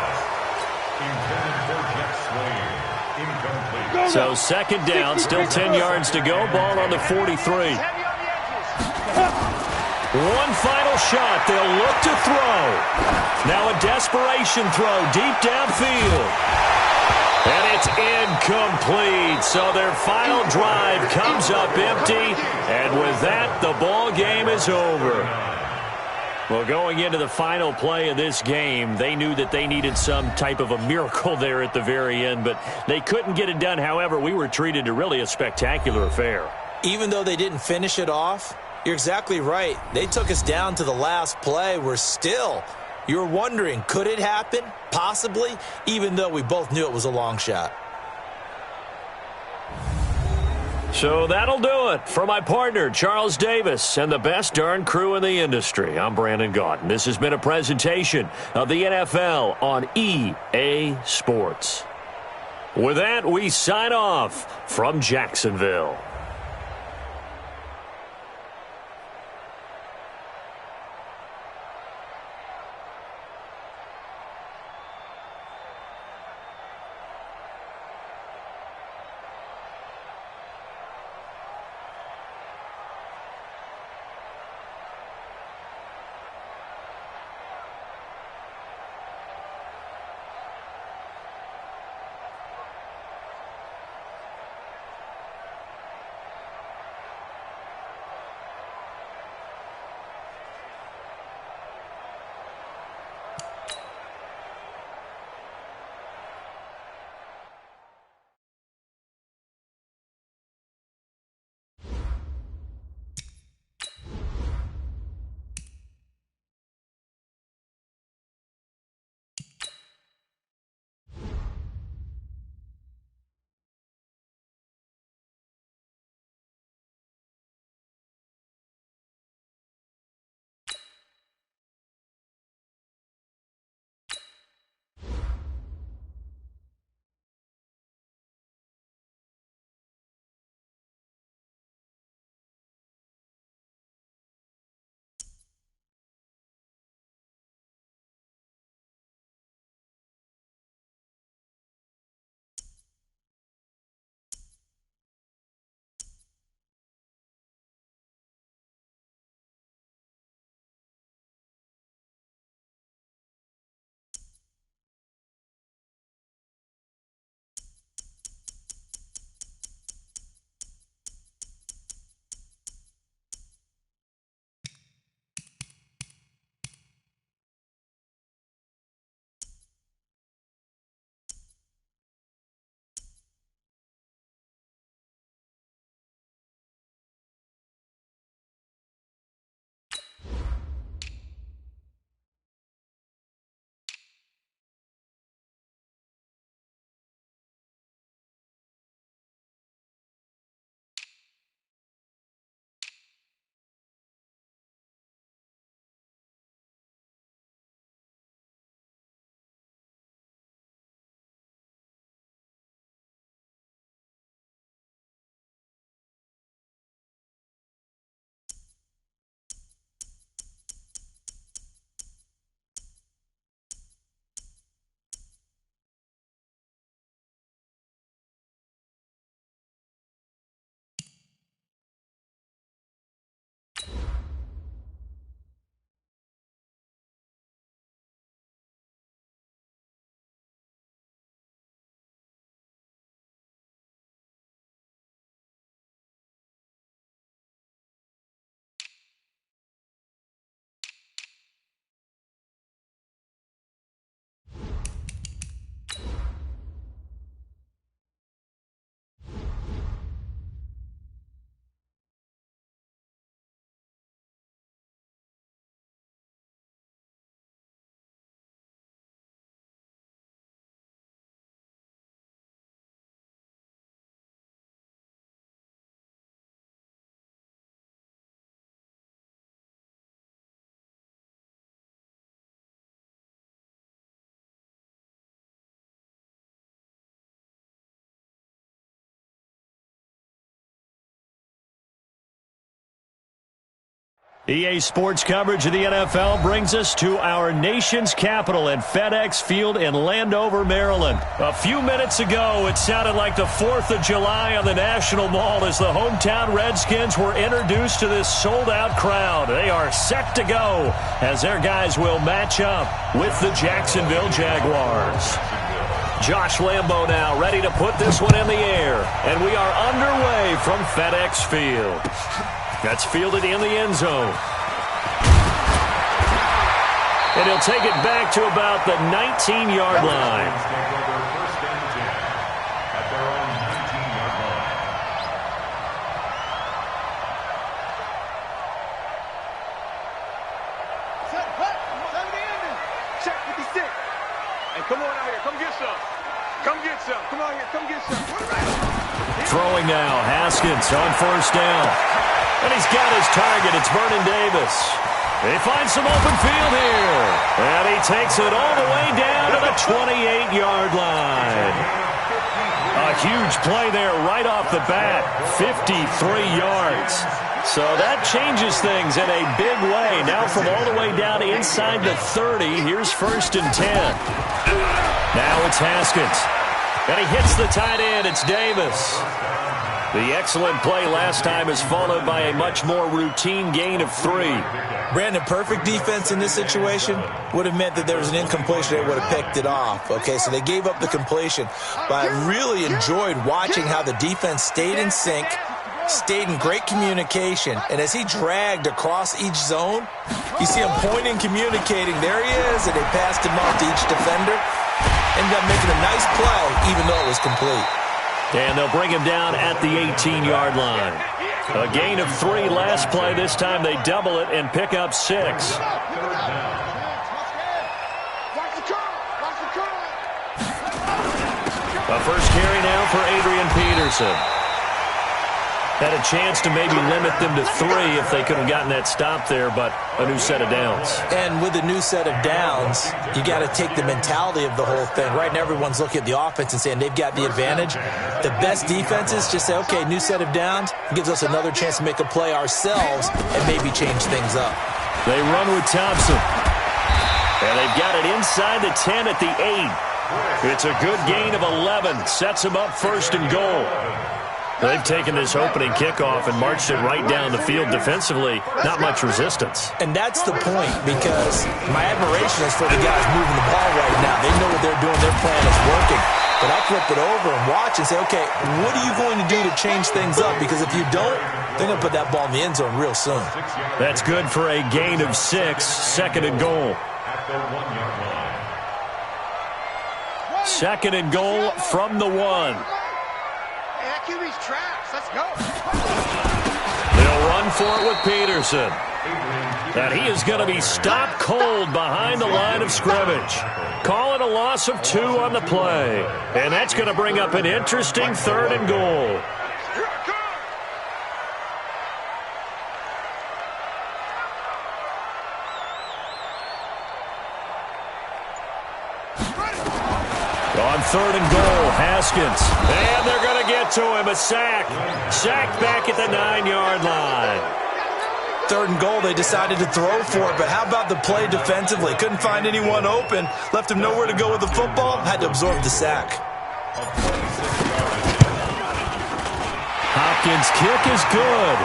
So 2nd down, still 10 yards to go. Ball on the 43. One final shot. They'll look to throw. Now a desperation throw deep downfield. And it's incomplete. So their final drive comes up empty. And with that, the ball game is over. Well, going into the final play of this game, they knew that they needed some type of a miracle there at the very end, but they couldn't get it done. However, we were treated to really a spectacular affair. Even though they didn't finish it off, you're exactly right. They took us down to the last play. You were wondering, could it happen? Possibly, even though we both knew it was a long shot. So that'll do it for my partner, Charles Davis, and the best darn crew in the industry. I'm Brandon Gaudin. This has been a presentation of the NFL on EA Sports. With that, we sign off from Jacksonville. EA Sports coverage of the NFL brings us to our nation's capital at FedEx Field in Landover, Maryland. A few minutes ago, it sounded like the 4th of July on the National Mall as the hometown Redskins were introduced to this sold-out crowd. They are set to go as their guys will match up with the Jacksonville Jaguars. Josh Lambo now ready to put this one in the air, and we are underway from FedEx Field. That's fielded in the end zone. And he'll take it back to about the 19-yard line. Check 56. And come on out here. Come get some. Come get some. Come on here. Come get some. Throwing now. Haskins on first down. And he's got his target. It's Vernon Davis. They find some open field here. And he takes it all the way down to the 28-yard line. huge play there right off the bat, 53 yards. So that changes things in a big way. Now from all the way down inside the 30, here's 1st and 10. Now it's Haskins. And he hits the tight end. It's Davis. The excellent play last time is followed by a much more routine gain of 3. Brandon, perfect defense in this situation would have meant that there was an incompletion. They would have picked it off. Okay, so they gave up the completion. But I really enjoyed watching how the defense stayed in sync, stayed in great communication, and as he dragged across each zone, you see him pointing, communicating. There he is, and they passed him off to each defender. Ended up making a nice play, even though it was complete. And they'll bring him down at the 18-yard line. A gain of 3 last play. This time they double it and pick up 6. A first carry now for Adrian Peterson. Had a chance to maybe limit them to 3 if they could have gotten that stop there, but a new set of downs. And with a new set of downs, you got to take the mentality of the whole thing. Right now, everyone's looking at the offense and saying they've got the advantage. The best defenses just say, okay, new set of downs. It gives us another chance to make a play ourselves and maybe change things up. They run with Thompson. And they've got it inside the 10 at the 8. It's a good gain of 11. Sets them up 1st and goal. They've taken this opening kickoff and marched it right down the field defensively. Not much resistance. And that's the point, because my admiration is for the guys moving the ball right now. They know what they're doing. Their plan is working. But I flip it over and watch and say, okay, what are you going to do to change things up? Because if you don't, they're going to put that ball in the end zone real soon. That's good for a gain of 6. 2nd and goal. 2nd and goal from the 1. QB's traps. Let's go. They'll run for it with Peterson. And he is going to be stopped cold behind the line of scrimmage. Call it a loss of 2 on the play. And that's going to bring up an interesting 3rd and goal. On 3rd and goal, Haskins. And they're going to get to him. A sack. Sacked back at the 9-yard line. 3rd and goal, they decided to throw for it, but how about the play defensively? Couldn't find anyone open. Left him nowhere to go with the football. Had to absorb the sack. Hopkins' kick is good.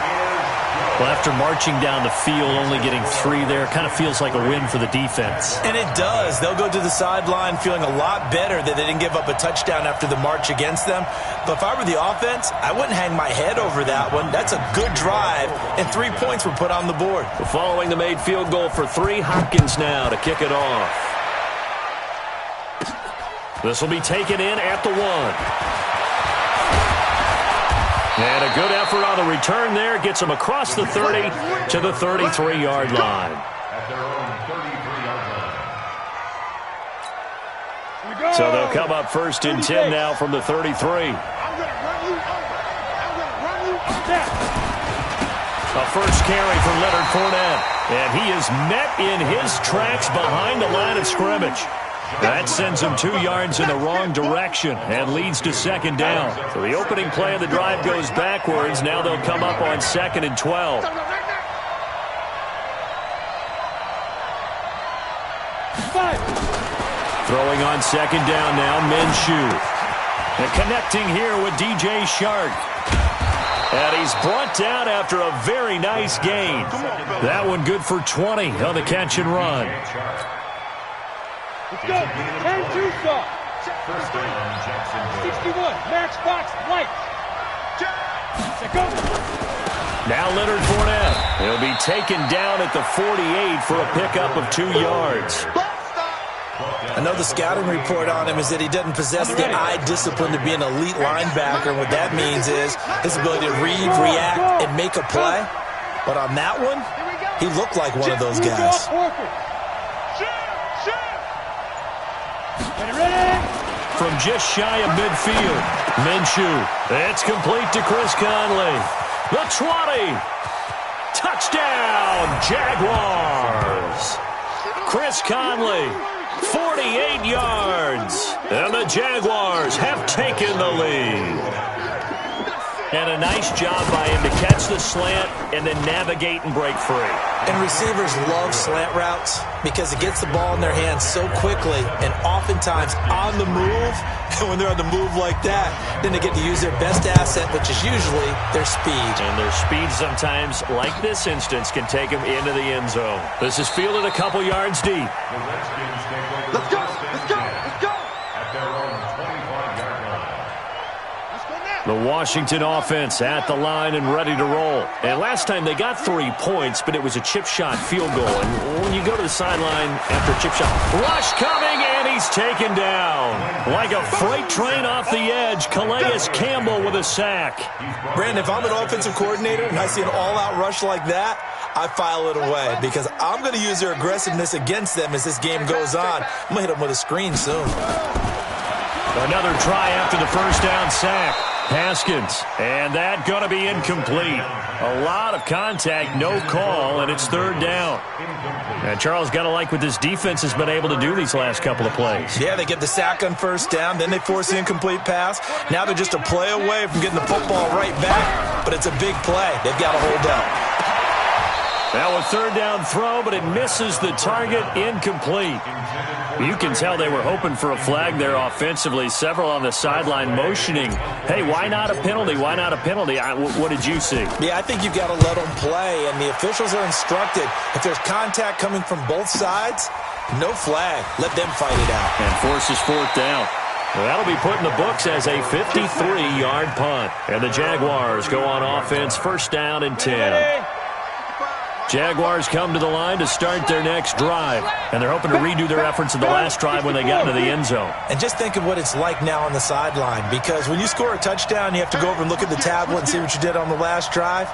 Well, after marching down the field, only getting 3 there, kind of feels like a win for the defense. And it does. They'll go to the sideline feeling a lot better that they didn't give up a touchdown after the march against them. But if I were the offense, I wouldn't hang my head over that one. That's a good drive, and 3 points were put on the board. Following the made field goal for 3, Hopkins now to kick it off. This will be taken in at the 1. And a good effort on the return there. Gets them across the 30 to the 33-yard line. At their own 33-yard line. So they'll come up 1st and 10 now from the 33. I'm going to run you over. I'm going to run you over. A first carry for Leonard Fournette. And he is met in his tracks behind the line of scrimmage. That sends him 2 yards in the wrong direction and leads to 2nd down. So the opening play of the drive goes backwards. Now they'll come up on 2nd and 12. Throwing on 2nd down now, Minshew. And connecting here with DJ Shark. And he's brought down after a very nice gain. That one good for 20 on the catch and run. Let's go. 10-2 stop. 61. Max box light. Set go. Now Leonard Fournette. He'll be taken down at the 48 for a pickup of 2 yards. I know the scouting report on him is that he doesn't possess the eye discipline to be an elite linebacker. What that means is his ability to read, react, and make a play. But on that one, he looked like one of those guys. From just shy of midfield, Minshew. It's complete to Chris Conley. The 20. Touchdown, Jaguars. Chris Conley 48 yards. And the Jaguars have taken the lead. And a nice job by him to catch the slant and then navigate and break free. And receivers love slant routes because it gets the ball in their hands so quickly and oftentimes on the move. And when they're on the move like that, then they get to use their best asset, which is usually their speed. And their speed sometimes, like this instance, can take them into the end zone. This is fielded a couple yards deep. Let's go. Let's go. Let's go. At their own 25-yard line. Let's go now. The Washington offense at the line and ready to roll. And last time they got 3 points, but it was a chip shot field goal. And when you go to the sideline after a chip shot, rush coming, and he's taken down. Like a freight train off the edge, Calais Campbell with a sack. Brandon, if I'm an offensive coordinator and I see an all-out rush like that, I file it away because I'm going to use their aggressiveness against them as this game goes on. I'm going to hit them with a screen soon. Another try after the first down sack. Haskins, and that going to be incomplete. A lot of contact, no call, and it's third down. And Charles, got to like what this defense has been able to do these last couple of plays. Yeah, they get the sack on first down, then they force the incomplete pass. Now they're just a play away from getting the football right back, but it's a big play. They've got to hold up. Now a third down throw, but it misses the target, incomplete. You can tell they were hoping for a flag there offensively. Several on the sideline motioning, hey, why not a penalty? Why not a penalty? What did you see? Yeah, I think you've got to let them play, and the officials are instructed. If there's contact coming from both sides, no flag. Let them fight it out. And forces fourth down. Well, that'll be put in the books as a 53-yard punt. And the Jaguars go on offense, first down and 10. Jaguars come to the line to start their next drive, and they're hoping to redo their efforts in the last drive when they got into the end zone. And just think of what it's like now on the sideline, because when you score a touchdown, you have to go over and look at the tablet and see what you did on the last drive.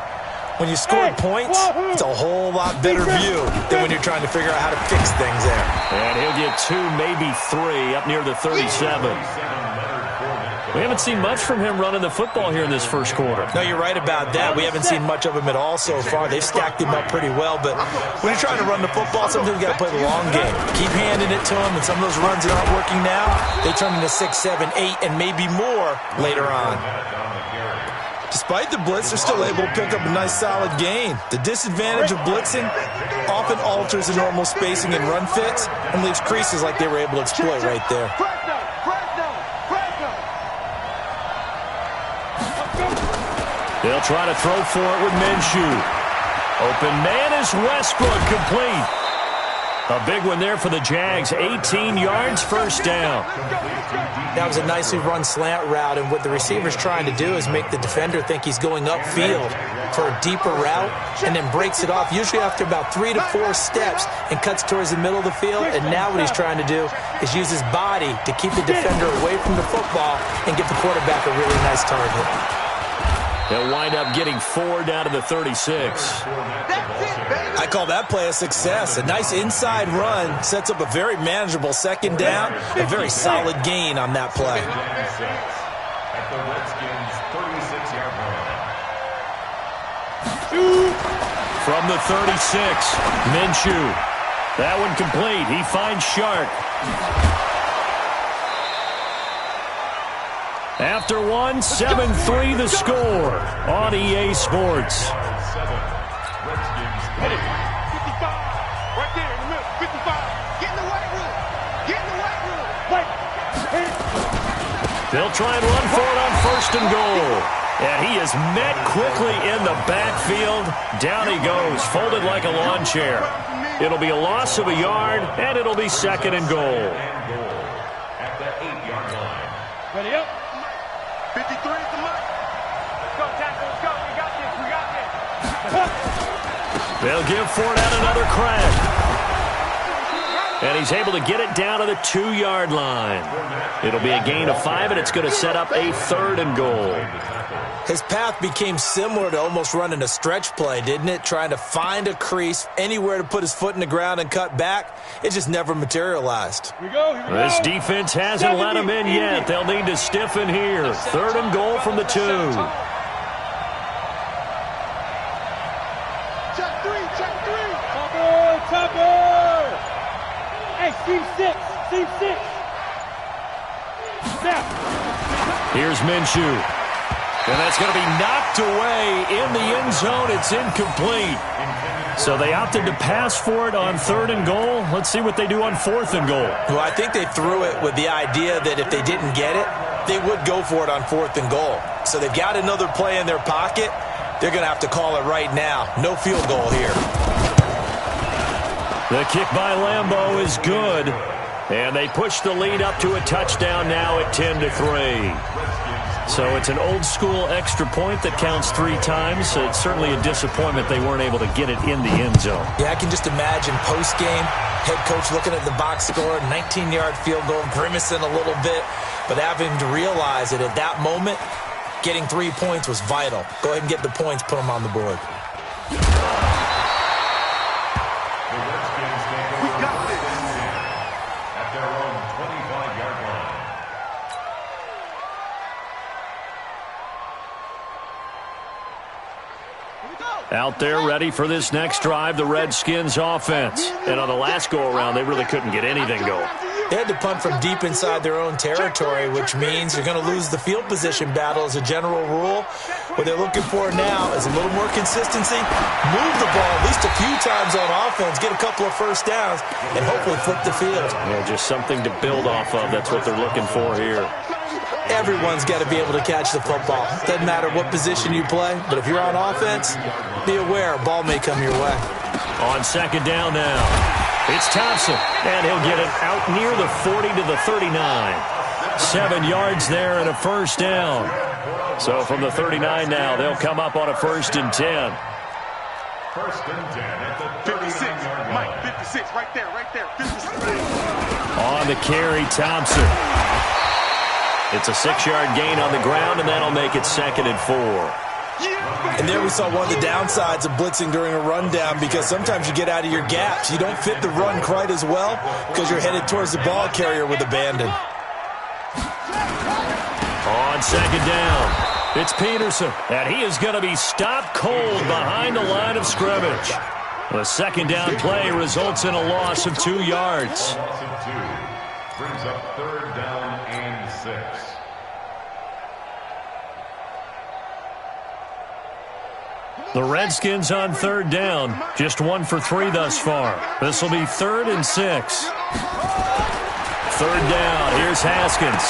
When you scored points, it's a whole lot better view than when you're trying to figure out how to fix things there. And he'll get 2, maybe 3, up near the 37. We haven't seen much from him running the football here in this first quarter. No, you're right about that. We haven't seen much of him at all so far. They've stacked him up pretty well, but when you're trying to run the football, sometimes you got to play the long game. Keep handing it to him, and some of those runs that aren't working now, they turn into 6, 7, 8, and maybe more later on. Despite the blitz, they're still able to pick up a nice solid gain. The disadvantage of blitzing often alters the normal spacing and run fits and leaves creases like they were able to exploit right there. They'll try to throw for it with Minshew. Open man is Westbrook, complete. A big one there for the Jags, 18 yards, first down. That was a nicely run slant route, and what the receiver's trying to do is make the defender think he's going upfield for a deeper route and then breaks it off, usually after about 3 to 4 steps, and cuts towards the middle of the field. And now what he's trying to do is use his body to keep the defender away from the football and give the quarterback a really nice target. They'll wind up getting 4 down to the 36. I call that play a success. A nice inside run sets up a very manageable second down. A very solid gain on that play. At the Redskins' 36-yard line. From the 36, Minshew. That one complete. He finds Shark. After one, 7-3 the score on EA Sports. Hit it. 55. Right there in the middle. 55. Get in the white room. Get in the white room. Wait. They'll try and run for it on first and goal. And he is met quickly in the backfield. Down he goes, folded like a lawn chair. It'll be a loss of a yard, and it'll be second and goal. At the 8-yard line. Ready up. 53 is the mark. Let's go, tackle. Let's go. We got this. We got this. They'll give Fournette another crack. And he's able to get it down to the 2-yard line. It'll be a gain of 5, and it's going to set up a third and goal. His path became similar to almost running a stretch play, didn't it? Trying to find a crease, anywhere to put his foot in the ground and cut back. It just never materialized. Here we go. Here we go. This defense hasn't let him in yet. They'll need to stiffen here. Third and goal from the 2. Topper. Hey, Steve 6. Receive 6. Snap. Here's Minshew. And that's going to be knocked away in the end zone. It's incomplete. So they opted to pass for it on 3rd and goal. Let's see what they do on 4th and goal. Well, I think they threw it with the idea that if they didn't get it, they would go for it on 4th and goal. So they've got another play in their pocket. They're going to have to call it right now. No field goal here. The kick by Lambeau is good. And they push the lead up to a touchdown now at 10-3. So it's an old-school extra point that counts 3 times. So it's certainly a disappointment they weren't able to get it in the end zone. Yeah, I can just imagine post-game, head coach looking at the box score, 19-yard field goal, grimacing a little bit, but having to realize that at that moment, getting 3 points was vital. Go ahead and get the points, put them on the board. We got this. At their own 25-yard line. Out there ready for this next drive, the Redskins offense. And on the last go-around, they really couldn't get anything going. They had to punt from deep inside their own territory, which means you're going to lose the field position battle as a general rule. What they're looking for now is a little more consistency, move the ball at least a few times on offense, get a couple of first downs, and hopefully flip the field. Yeah, just something to build off of. That's what they're looking for here. Everyone's got to be able to catch the football. Doesn't matter what position you play, but if you're on offense, be aware a ball may come your way. On 2nd down now, it's Thompson, and he'll get it out near the 40 to the 39. 7 yards there and a first down. So from the 39 now, they'll come up on a 1st and 10. 1st and 10 at the 56. 39-yard Mike, line. 56. Right there. 56. On the carry, Thompson. It's a 6-yard gain on the ground, and that'll make it 2nd and 4. And there we saw one of the downsides of blitzing during a rundown, because sometimes you get out of your gaps. You don't fit the run quite as well because you're headed towards the ball carrier with abandon. On 2nd down, it's Peterson, and he is going to be stopped cold behind the line of scrimmage. The 2nd down play results in a loss of 2 yards. Loss of 2. Brings up 3rd down and 6. The Redskins on 3rd down, just 1 for 3 thus far. This will be 3rd and 6. 3rd down, here's Haskins.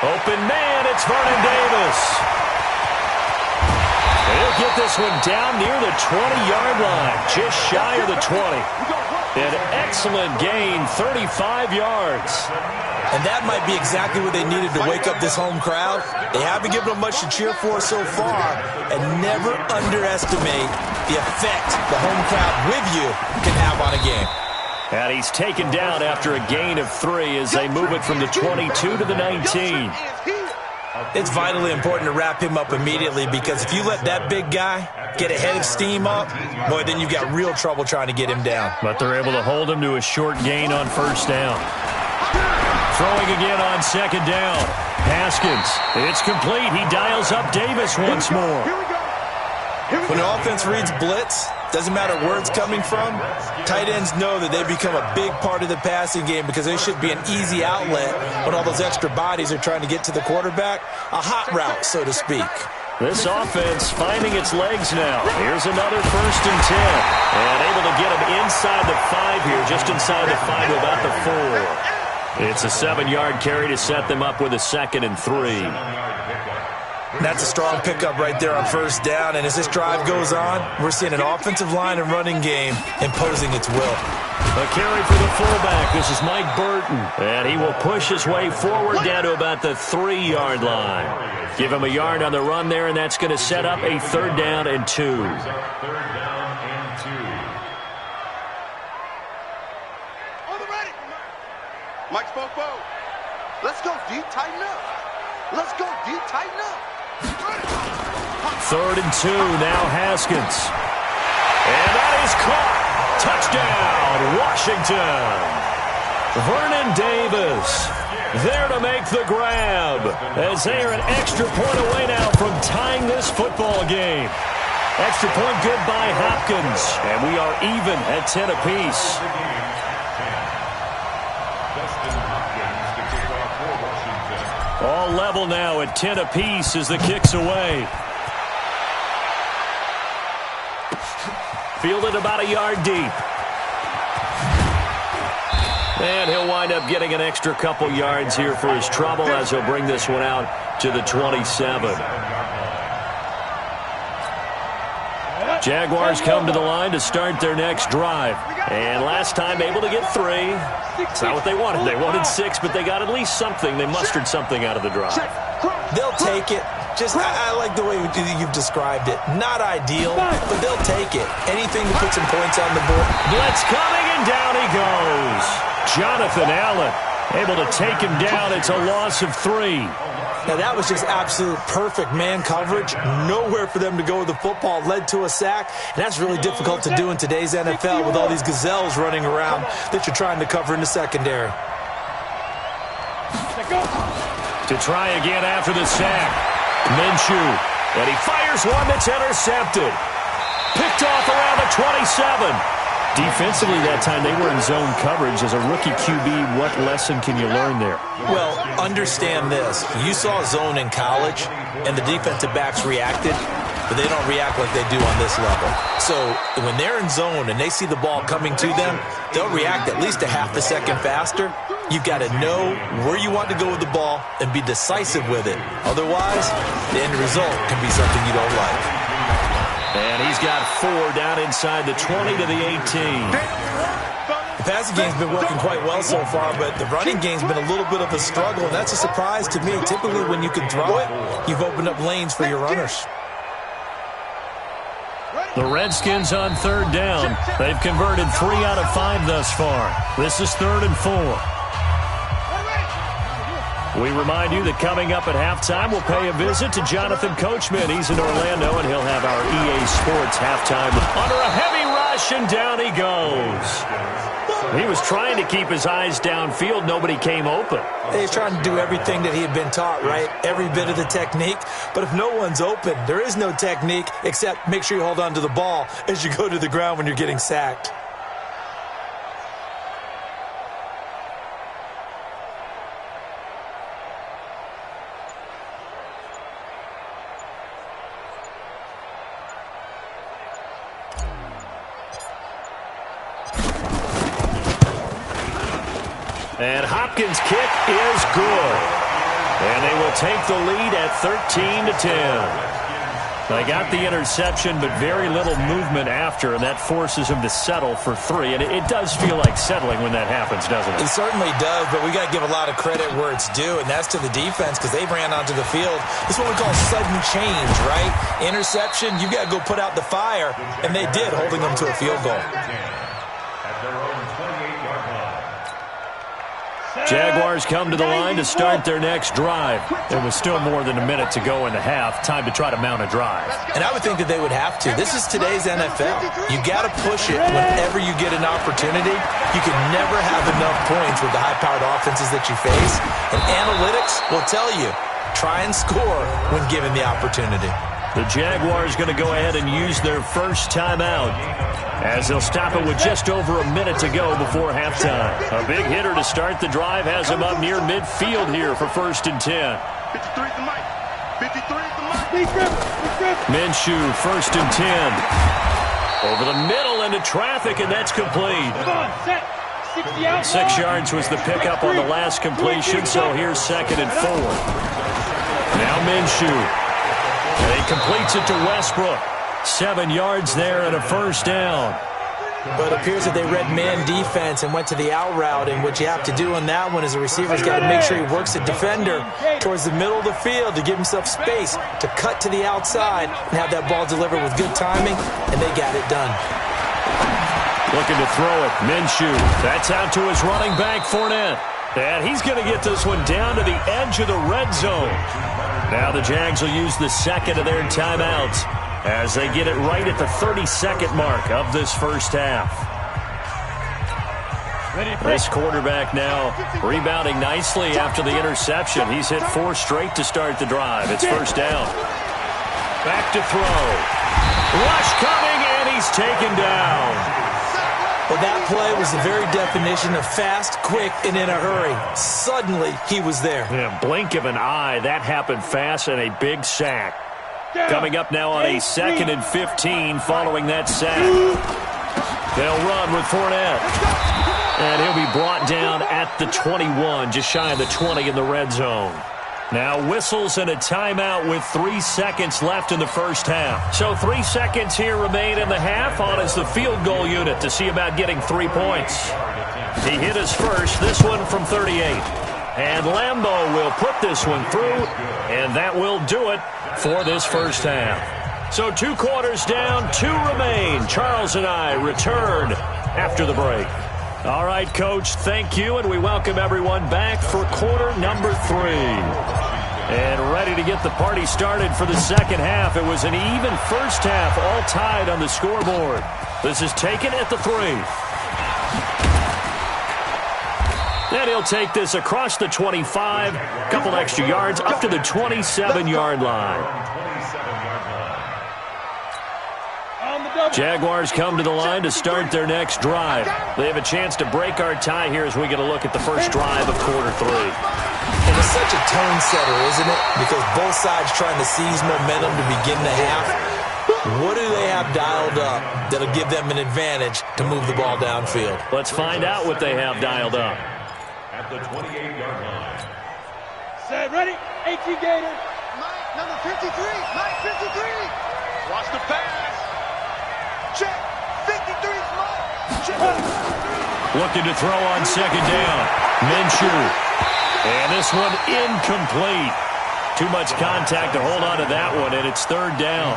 Open man, it's Vernon Davis. He'll get this one down near the 20-yard line, just shy of the 20. An excellent gain, 35 yards. And that might be exactly what they needed to wake up this home crowd. They haven't given them much to cheer for so far, and never underestimate the effect the home crowd with you can have on a game. And he's taken down after a gain of 3 as they move it from the 22 to the 19. It's vitally important to wrap him up immediately, because if you let that big guy get a head of steam up, boy, then you've got real trouble trying to get him down. But they're able to hold him to a short gain on 1st down. Throwing again on 2nd down. Haskins, it's complete. He dials up Davis once more. When an offense reads blitz, doesn't matter where it's coming from, tight ends know that they become a big part of the passing game, because they should be an easy outlet when all those extra bodies are trying to get to the quarterback. A hot route, so to speak. This offense finding its legs now. Here's another 1st and 10. And able to get him inside the 5 here, just inside the 5 to about the 4. It's a 7-yard carry to set them up with a 2nd and 3. That's a strong pickup right there on 1st down. And as this drive goes on, we're seeing an offensive line and running game imposing its will. A carry for the fullback. This is Mike Burton. And he will push his way forward down to about the 3-yard line. Give him a yard on the run there, and that's going to set up a 3rd down and 2. 3rd down and 2. On the ready. Mike Spofo. Let's go deep, tighten up. Let's go deep, tighten up. 3rd and 2, now Haskins. And that is caught. Touchdown, Washington. Vernon Davis there to make the grab, as they are an extra point away now from tying this football game. Extra point good by Hopkins, and we are even at 10 apiece. All level now at 10 apiece as the kick's away. Fielded about a yard deep. And he'll wind up getting an extra couple yards here for his trouble as he'll bring this one out to the 27. Jaguars come to the line to start their next drive. And last time able to get 3. It's not what they wanted. They wanted 6, but they got at least something. They mustered something out of the drive. They'll take it. I like the way you've described it. Not ideal, but they'll take it. Anything to put some points on the board. Blitz coming, and down he goes. Jonathan Allen able to take him down. It's a loss of 3. Now, that was just absolute perfect man coverage. Nowhere for them to go with the football. Led to a sack. And that's really difficult to do in today's NFL with all these gazelles running around that you're trying to cover in the secondary. To try again after the sack. Minshew. And he fires one that's intercepted. Picked off around the 27. Defensively that time, they were in zone coverage. As a rookie QB, what lesson can you learn there? Well, understand this. You saw zone in college, and the defensive backs reacted, but they don't react like they do on this level. So when they're in zone and they see the ball coming to them, they'll react at least a half a second faster. You've got to know where you want to go with the ball and be decisive with it. Otherwise, the end result can be something you don't like. And he's got 4 down inside the 20 to the 18. The passing game's been working quite well so far, but the running game's been a little bit of a struggle, and that's a surprise to me. Typically, when you can throw it, you've opened up lanes for your runners. The Redskins on 3rd down. They've converted 3 out of 5 thus far. This is 3rd and 4. We remind you that coming up at halftime, we'll pay a visit to Jonathan Coachman. He's in Orlando, and he'll have our EA Sports halftime. Under a heavy rush, and down he goes. He was trying to keep his eyes downfield. Nobody came open. He's trying to do everything that he had been taught, right? Every bit of the technique. But if no one's open, there is no technique except make sure you hold on to the ball as you go to the ground when you're getting sacked. And Hopkins' kick is good. And they will take the lead at 13-10. They got the interception, but very little movement after, and that forces them to settle for 3. And it does feel like settling when that happens, doesn't it? It certainly does, but we got to give a lot of credit where it's due, and that's to the defense because they ran onto the field. This is what we call sudden change, right? Interception, you got to go put out the fire, and they did, holding them to a field goal. Jaguars come to the line to start their next drive. There was still more than a minute to go in the half. Time to try to mount a drive. And I would think that they would have to. This is today's NFL. You got to push it whenever you get an opportunity. You can never have enough points with the high-powered offenses that you face. And analytics will tell you, try and score when given the opportunity. The Jaguars going to go ahead and use their first timeout as they'll stop it with just over a minute to go before halftime. A big hitter to start the drive has him up near midfield here for 1st and 10. 53 is the mic. 53 is the mic. Minshew, 1st and 10. Over the middle into traffic, and that's complete. 6 yards was the pickup on the last completion, so here's 2nd and 4. Now Minshew. And he completes it to Westbrook. 7 yards there and a 1st down. But it appears that they read man defense and went to the out route, and what you have to do on that one is the receiver's got to make sure he works the defender towards the middle of the field to give himself space to cut to the outside and have that ball delivered with good timing, and they got it done. Looking to throw it. Minshew. That's out to his running back, Fournette. And he's going to get this one down to the edge of the red zone. Now the Jags will use the 2nd of their timeouts as they get it right at the 32nd mark of this first half. This quarterback now rebounding nicely after the interception. He's hit 4 straight to start the drive. It's 1st down. Back to throw. Rush coming, and he's taken down. Well, that play was the very definition of fast, quick, and in a hurry. Suddenly, he was there. Yeah, blink of an eye. That happened fast and a big sack. Coming up now on a 2nd and 15 following that sack. They'll run with Fournette. And he'll be brought down at the 21, just shy of the 20 in the red zone. Now whistles and a timeout with 3 seconds left in the first half. So 3 seconds here remain in the half. On is the field goal unit to see about getting 3 points. He hit his first, this one from 38. And Lambeau will put this one through, and that will do it for this first half. So 2 quarters down, 2 remain. Charles and I return after the break. All right, Coach, thank you, and we welcome everyone back for quarter number 3. And ready to get the party started for the second half. It was an even first half, all tied on the scoreboard. This is taken at the 3. And he'll take this across the 25, a couple extra yards, up to the 27-yard line. Jaguars come to the line to start their next drive. They have a chance to break our tie here as we get a look at the first drive of quarter 3. And it's such a tone setter, isn't it? Because both sides trying to seize momentum to begin the half. What do they have dialed up that'll give them an advantage to move the ball downfield? Let's find out what they have dialed up. At the 28-yard line. Set, ready? 18 Gator. Mike, number 53. Mike, 53. Watch the pass. Check. 53 Mike. Check. Looking to throw on second down. Minshew. And this one incomplete. Too much contact to hold on to that one, and it's 3rd down.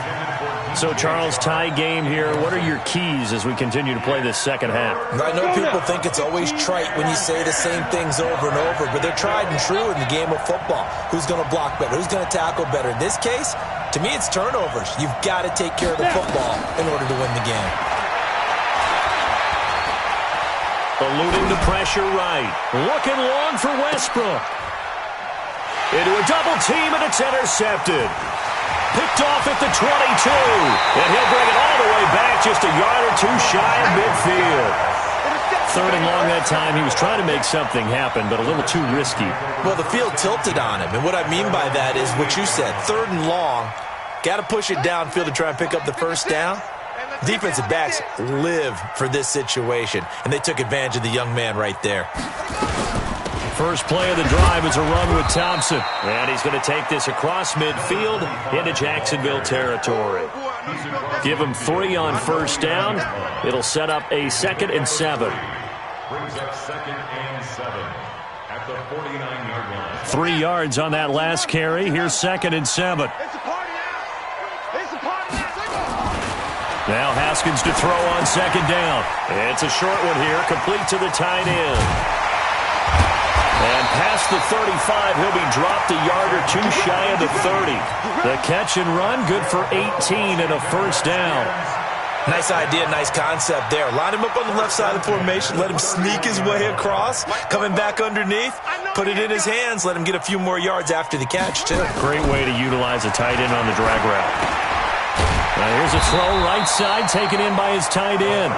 So, Charles, tie game here. What are your keys as we continue to play this second half? I know people think it's always trite when you say the same things over and over, but they're tried and true in the game of football. Who's going to block better? Who's going to tackle better? In this case, to me, it's turnovers. You've got to take care of the football in order to win the game. Eluding the pressure right. Looking long for Westbrook. Into a double team, and it's intercepted. Picked off at the 22. And he'll bring it all the way back just a yard or 2 shy of midfield. 3rd and long that time. He was trying to make something happen, but a little too risky. Well, the field tilted on him. And what I mean by that is what you said. 3rd and long. Got to push it downfield to try and pick up the first down. Defensive backs live for this situation. And they took advantage of the young man right there. First play of the drive is a run with Thompson. And he's going to take this across midfield into Jacksonville territory. Give him 3 on first down. It'll set up a 2nd and 7. Brings up 2nd and 7 at the 49-yard line. 3 yards on that last carry. Here's 2nd and 7. Now Haskins to throw on second down. It's a short one here, complete to the tight end. And past the 35, he'll be dropped a yard or 2 shy of the 30. The catch and run, good for 18 and a first down. Nice idea, nice concept there. Line him up on the left side of the formation, let him sneak his way across, coming back underneath, put it in his hands, let him get a few more yards after the catch, too. Great way to utilize a tight end on the drag route. Now here's a throw right side, taken in by his tight end.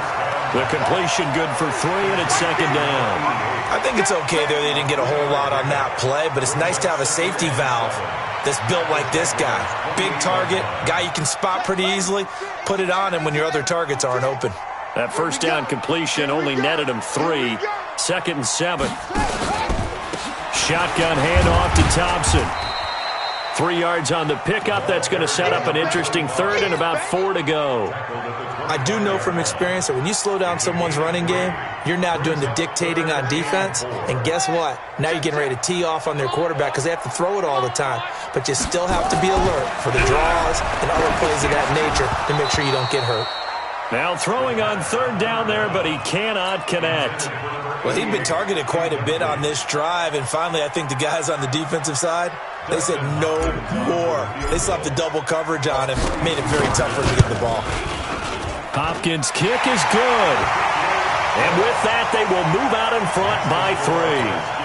The completion good for 3, and it's 2nd down. I think it's okay there. They didn't get a whole lot on that play, but it's nice to have a safety valve that's built like this guy. Big target, guy you can spot pretty easily. Put it on him when your other targets aren't open. That first down completion only netted him 3. 2nd and 7. Shotgun handoff to Thompson. 3 yards on the pickup. That's going to set up an interesting 3rd and about 4 to go. I do know from experience that when you slow down someone's running game, you're now doing the dictating on defense. And guess what? Now you're getting ready to tee off on their quarterback because they have to throw it all the time. But you still have to be alert for the draws and other plays of that nature to make sure you don't get hurt. Now throwing on 3rd down there, but he cannot connect. Well, he'd been targeted quite a bit on this drive, and finally I think the guys on the defensive side, they said no more. They slapped the double coverage on him, made it very tough for him to get the ball. Hopkins' kick is good. And with that, they will move out in front by 3.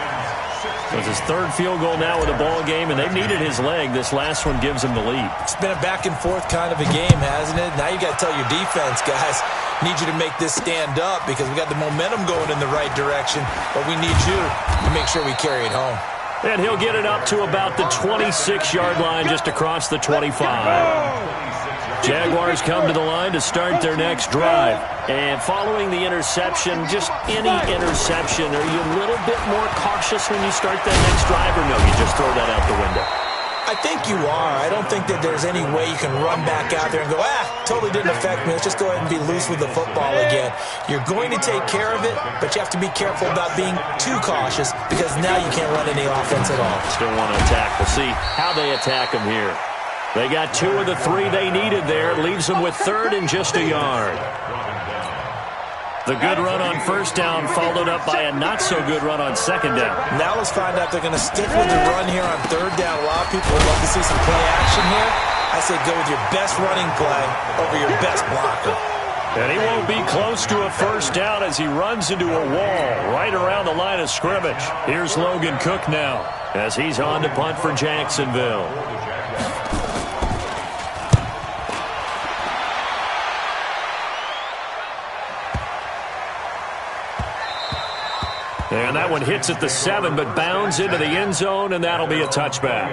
It's his 3rd field goal now with the ball game, and they've needed his leg. This last one gives him the lead. It's been a back and forth kind of a game, hasn't it? Now you got to tell your defense, guys, need you to make this stand up because we got the momentum going in the right direction, but we need you to make sure we carry it home. And he'll get it up to about the 26-yard line, just across the 25. Jaguars come to the line to start their next drive. And following the interception, just any interception, are you a little bit more cautious when you start that next drive, or no, you just throw that out the window? I think you are. I don't think that there's any way you can run back out there and go, totally didn't affect me. Let's just go ahead and be loose with the football again. You're going to take care of it, but you have to be careful about being too cautious because now you can't run any offense at all. Still want to attack. We'll see how they attack them here. They got 2 of the 3 they needed there. Leaves them with 3rd and just a yard. The good run on first down followed up by a not-so-good run on second down. Now let's find out if they're going to stick with the run here on 3rd down. A lot of people would love to see some play action here. I say go with your best running play over your best blocker. And he won't be close to a first down as he runs into a wall right around the line of scrimmage. Here's Logan Cook now as he's on to punt for Jacksonville. And that one hits at the 7, but bounds into the end zone, and that'll be a touchback.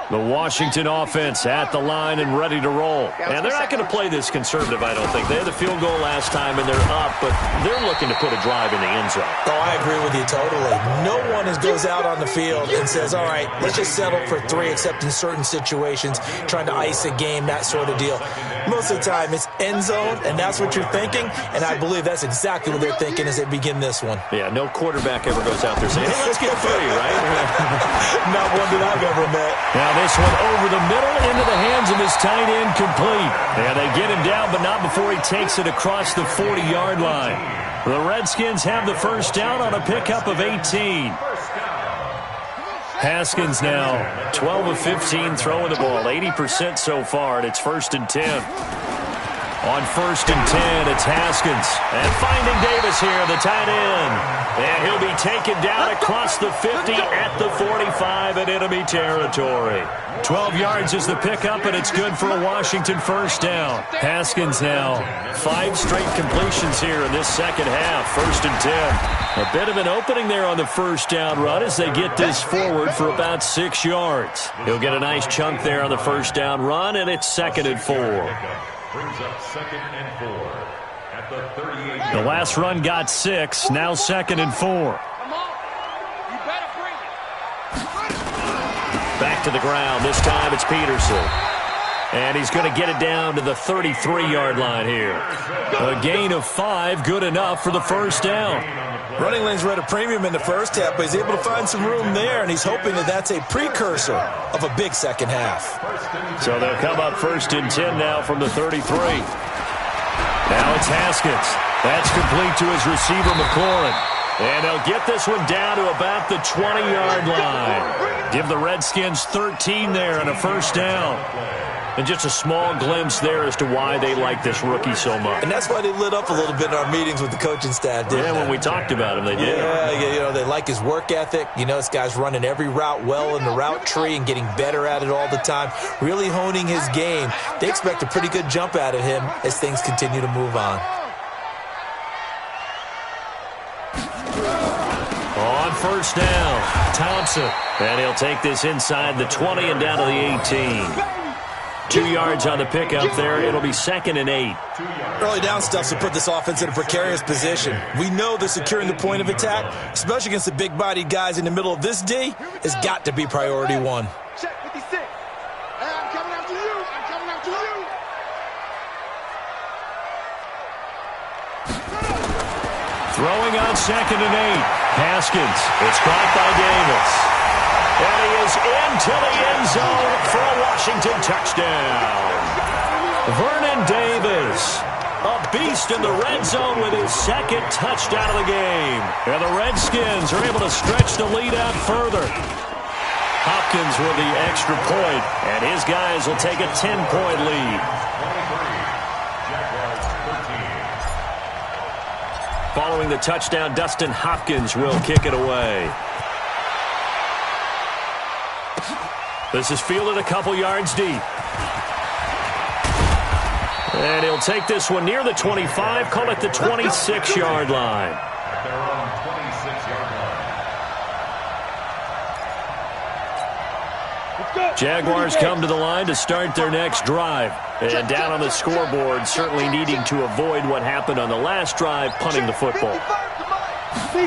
The Washington offense at the line and ready to roll. And they're not going to play this conservative, I don't think. They had the field goal last time, and they're up, but they're looking to put a drive in the end zone. Oh, I agree with you totally. No one goes out on the field and says, all right, let's just settle for 3, except in certain situations, trying to ice a game, that sort of deal. Most of the time, it's end zone, and that's what you're thinking, and I believe that's exactly what they're thinking as they begin this one. Yeah, no quarterback ever goes out there saying, hey, let's get 3, right? Not one that I've ever met. Now this one over the middle into the hands of his tight end, complete. And they get him down, but not before he takes it across the 40-yard line. The Redskins have the first down on a pickup of 18. Haskins now 12 of 15 throwing the ball, 80% so far, and it's 1st and 10. On 1st and 10, it's Haskins. And finding Davis here, the tight end. And he'll be taken down across the 50 at the 45 in enemy territory. 12 yards is the pickup, and it's good for a Washington first down. Haskins now 5 straight completions here in this second half, 1st and 10. A bit of an opening there on the first down run as they get this forward for about 6 yards. He'll get a nice chunk there on the first down run, and it's 2nd and 4. Brings up 2nd and 4 at the 38. The last run got 6, now 2nd and 4. Come on. You better bring it. Back to the ground. This time it's Peterson. And he's going to get it down to the 33-yard line here. A gain of 5, good enough for the first down. Running lanes were at a premium in the first half, but he's able to find some room there, and he's hoping that that's a precursor of a big second half. So they'll come up 1st and 10 now from the 33. Now it's Haskins. That's complete to his receiver, McLaurin. And they'll get this one down to about the 20-yard line. Give the Redskins 13 there and a first down. And just a small glimpse there as to why they like this rookie so much. And that's why they lit up a little bit in our meetings with the coaching staff, didn't they? When we talked about him, they did. Yeah, they like his work ethic. You know, this guy's running every route well in the route tree and getting better at it all the time, really honing his game. They expect a pretty good jump out of him as things continue to move on. On first down, Thompson. And he'll take this inside the 20 and down to the 18. 2 yards on the pickup there. It'll be 2nd and 8. Early down stuff to put this offense in a precarious position. We know that securing the point of attack, especially against the big-bodied guys in the middle of this D, has got to be priority 1. Check 56. I'm coming after you. I'm coming after you. Throwing on 2nd and 8. Haskins. It's caught by Davis. And he is into the end zone for a Washington touchdown. Vernon Davis, a beast in the red zone with his 2nd touchdown of the game. And the Redskins are able to stretch the lead out further. Hopkins with the extra point, and his guys will take a 10-point lead. Following the touchdown, Dustin Hopkins will kick it away. This is fielded a couple yards deep. And he'll take this one near the 25, call it the 26-yard line. At their own 26-yard line. Jaguars come to the line to start their next drive. And down on the scoreboard, certainly needing to avoid what happened on the last drive, punting the football.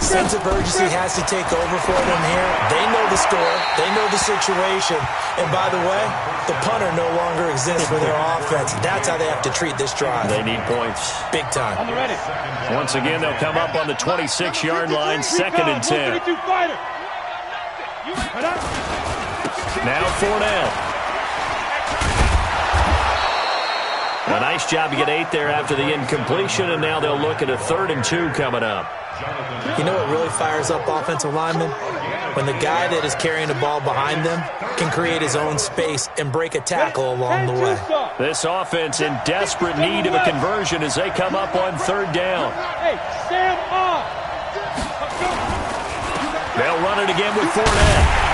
Sense of urgency has to take over for them here. They know the score. They know the situation. And by the way, the punter no longer exists for their offense. That's how they have to treat this drive. They need points. Big time. Once again, they'll come up on the 26-yard line, 2nd and 10. Now Fournette. A nice job to get 8 there after the incompletion, and now they'll look at a 3rd and 2 coming up. You know what really fires up offensive linemen? When the guy that is carrying the ball behind them can create his own space and break a tackle along the way. This offense in desperate need of a conversion as they come up on 3rd down. They'll run it again with Fournette.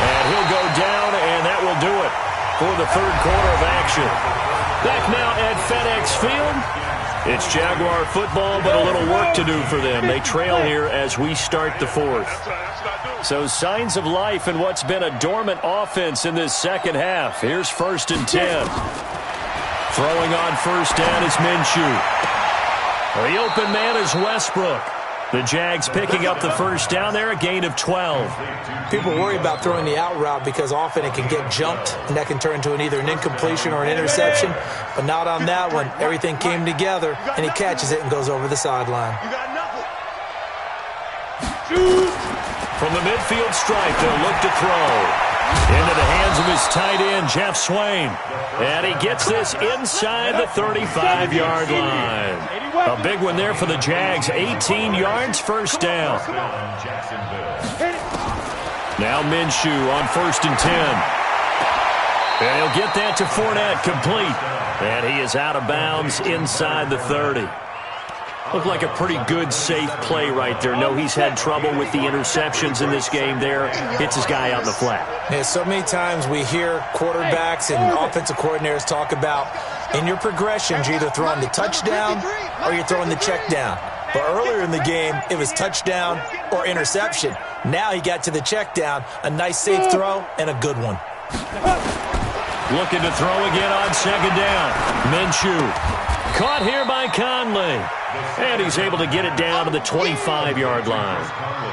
And he'll go down, and that will do it for the 3rd quarter of action. Back now at FedEx Field. It's Jaguar football, but a little work to do for them. They trail here as we start the 4th. So signs of life in what's been a dormant offense in this second half. Here's 1st and 10. Throwing on 1st down is Minshew. The open man is Westbrook. The Jags picking up the 1st down there, a gain of 12. People worry about throwing the out route because often it can get jumped, and that can turn into either an incompletion or an interception. But not on that one. Everything came together, and he catches it and goes over the sideline. From the midfield stripe, they'll look to throw. Into the hands of his tight end, Jeff Swain. And he gets this inside the 35-yard line. A big one there for the Jags. 18 yards, 1st down. Now Minshew on 1st and 10. And he'll get that to Fournette, complete. And he is out of bounds inside the 30. Looked like a pretty good, safe play right there. No, he's had trouble with the interceptions in this game there. Hits his guy out in the flat. Yeah, so many times we hear quarterbacks and offensive coordinators talk about in your progressions, you're either throwing the touchdown or you're throwing the check down. But earlier in the game, it was touchdown or interception. Now he got to the check down, a nice safe throw, and a good one. Looking to throw again on 2nd down. Minshew. Caught here by Conley. And he's able to get it down to the 25-yard line.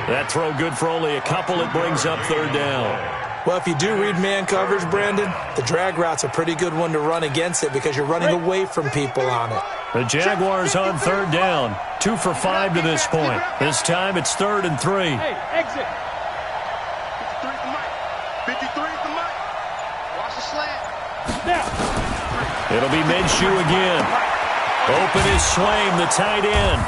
That throw good for only a couple. It brings up 3rd down. Well, if you do read man coverage, Brandon, the drag route's a pretty good one to run against it because you're running away from people on it. The Jaguars on 3rd down. 2 for 5 to this point. This time it's 3rd and 3. Hey, exit. 53 is the mic. Watch the slant. It'll be Minshew again. Open is Swain, the tight end.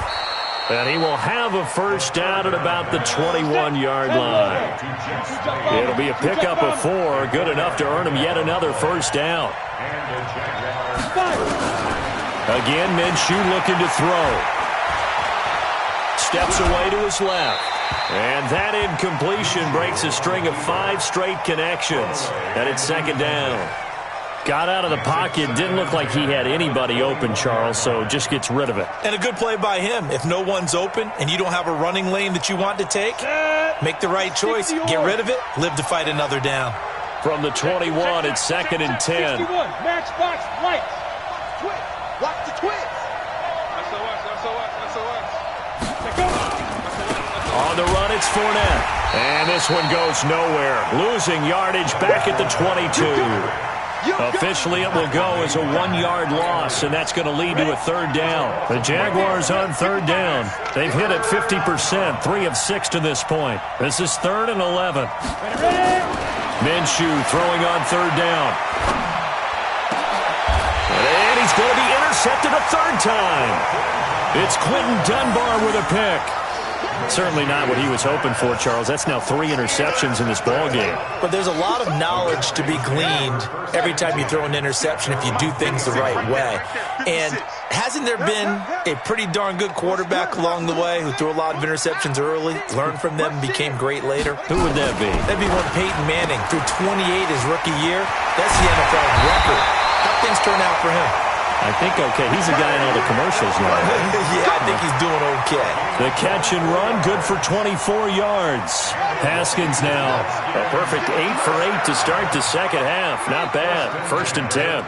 And he will have a 1st down at about the 21-yard line. It'll be a pickup of 4, good enough to earn him yet another 1st down. Again, Minshew looking to throw. Steps away to his left. And that incompletion breaks a string of 5 straight connections. And it's 2nd down. Got out of the pocket, didn't look like he had anybody open, Charles, so just gets rid of it. And a good play by him. If no one's open and you don't have a running lane that you want to take, make the right choice, get rid of it, live to fight another down. From the 21, it's 2nd and 10. Matchbox lights. Twist. Watch the twist. On the run, it's Fournette. And this one goes nowhere. Losing yardage back at the 22. Officially, it will go as a 1-yard loss, and that's going to lead to a 3rd down. The Jaguars on 3rd down. They've hit it 50%, 3 of 6 to this point. This is 3rd and 11. Minshew throwing on 3rd down. And he's going to be intercepted a 3rd time. It's Quentin Dunbar with a pick. Certainly not what he was hoping for, Charles. That's now 3 interceptions in this ballgame. But there's a lot of knowledge to be gleaned every time you throw an interception if you do things the right way. And hasn't there been a pretty darn good quarterback along the way who threw a lot of interceptions early, learned from them, and became great later? Who would that be? That'd be one Peyton Manning. Threw 28 his rookie year. That's the NFL record. How'd things turn out for him? I think okay. He's the guy in all the commercials now. Yeah, I think he's doing okay. The catch and run, good for 24 yards. Haskins now, a perfect 8 for 8 to start the second half. Not bad. 1st and 10.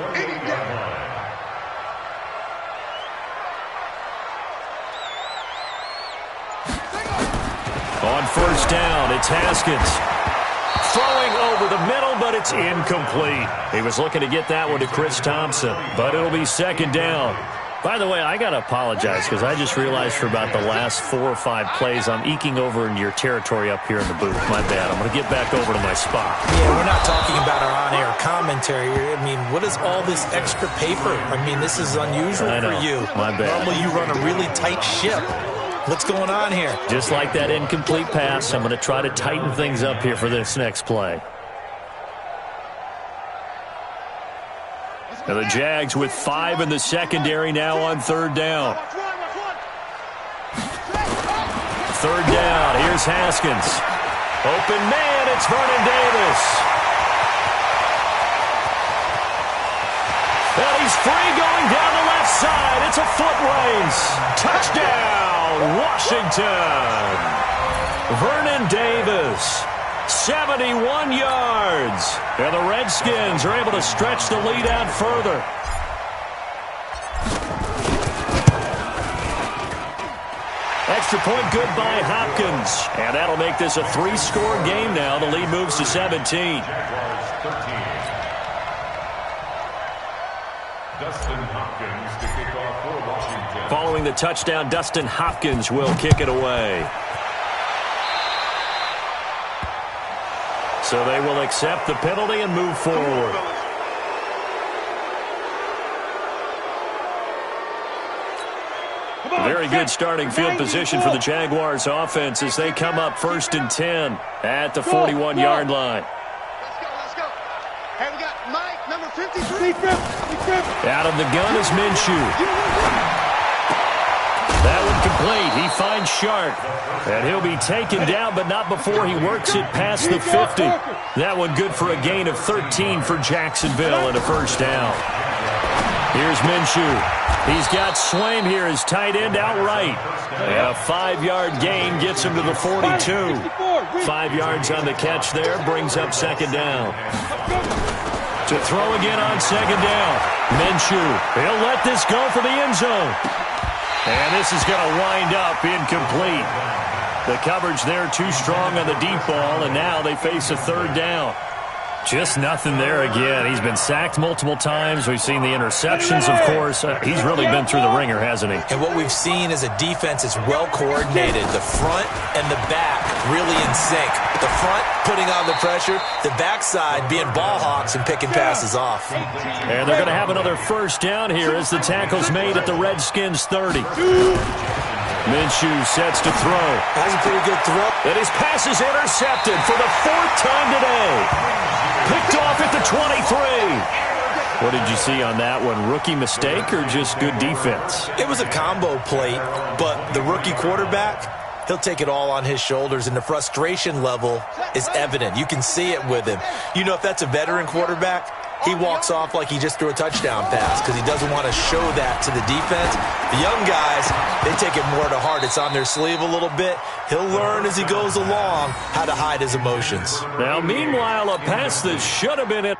On 1st down, it's Haskins. Throwing over the middle, but it's incomplete. He was looking to get that one to Chris Thompson, but it'll be 2nd down. By the way, I got to apologize because I just realized for about the last 4 or 5 plays, I'm eking over into your territory up here in the booth. My bad. I'm going to get back over to my spot. Yeah, we're not talking about our on-air commentary. I mean, what is all this extra paper? I mean, this is unusual for you. My bad. Normally you run a really tight ship. What's going on here? Just like that incomplete pass, I'm going to try to tighten things up here for this next play. Now the Jags with 5 in the secondary now on 3rd down. 3rd down, here's Haskins. Open man, it's Vernon Davis. And he's free going down the left side. It's a foot race. Touchdown, Washington. Vernon Davis, 71 yards. And the Redskins are able to stretch the lead out further. Extra point good by Hopkins. And that'll make this a 3-score game now. The lead moves to 17. Following the touchdown, Dustin Hopkins will kick it away. So they will accept the penalty and move forward. Very good starting field position for the Jaguars offense as they come up 1st and 10 at the 41-yard line. Let's go. Hey, we got Mike, number 53. Out of the gun is Minshew. That one complete. He finds Sharp. And he'll be taken down, but not before he works it past the 50. That one good for a gain of 13 for Jacksonville and a 1st down. Here's Minshew. He's got Swaim here as tight end outright. And a 5-yard gain gets him to the 42. 5 yards on the catch there, brings up 2nd down. To throw again on 2nd down. Minshew, he'll let this go for the end zone. And this is going to wind up incomplete. The coverage there too strong on the deep ball, and now they face a 3rd down. Just nothing there again. He's been sacked multiple times. We've seen the interceptions, of course. He's really been through the ringer, hasn't he? And what we've seen is a defense is well coordinated. The front and the back really in sync. The front putting on the pressure, the backside being ball hawks and picking passes off. And they're going to have another 1st down here as the tackle's made at the Redskins 30. Minshew sets to throw. That's a pretty good throw. And his pass is intercepted for the 4th time today. Picked off at the 23. What did you see on that one? Rookie mistake or just good defense? It was a combo plate, but the rookie quarterback, he'll take it all on his shoulders, and the frustration level is evident. You can see it with him. You know, if that's a veteran quarterback, he walks off like he just threw a touchdown pass because he doesn't want to show that to the defense. The young guys, they take it more to heart. It's on their sleeve a little bit. He'll learn as he goes along how to hide his emotions. Now, meanwhile, a pass that should have been it.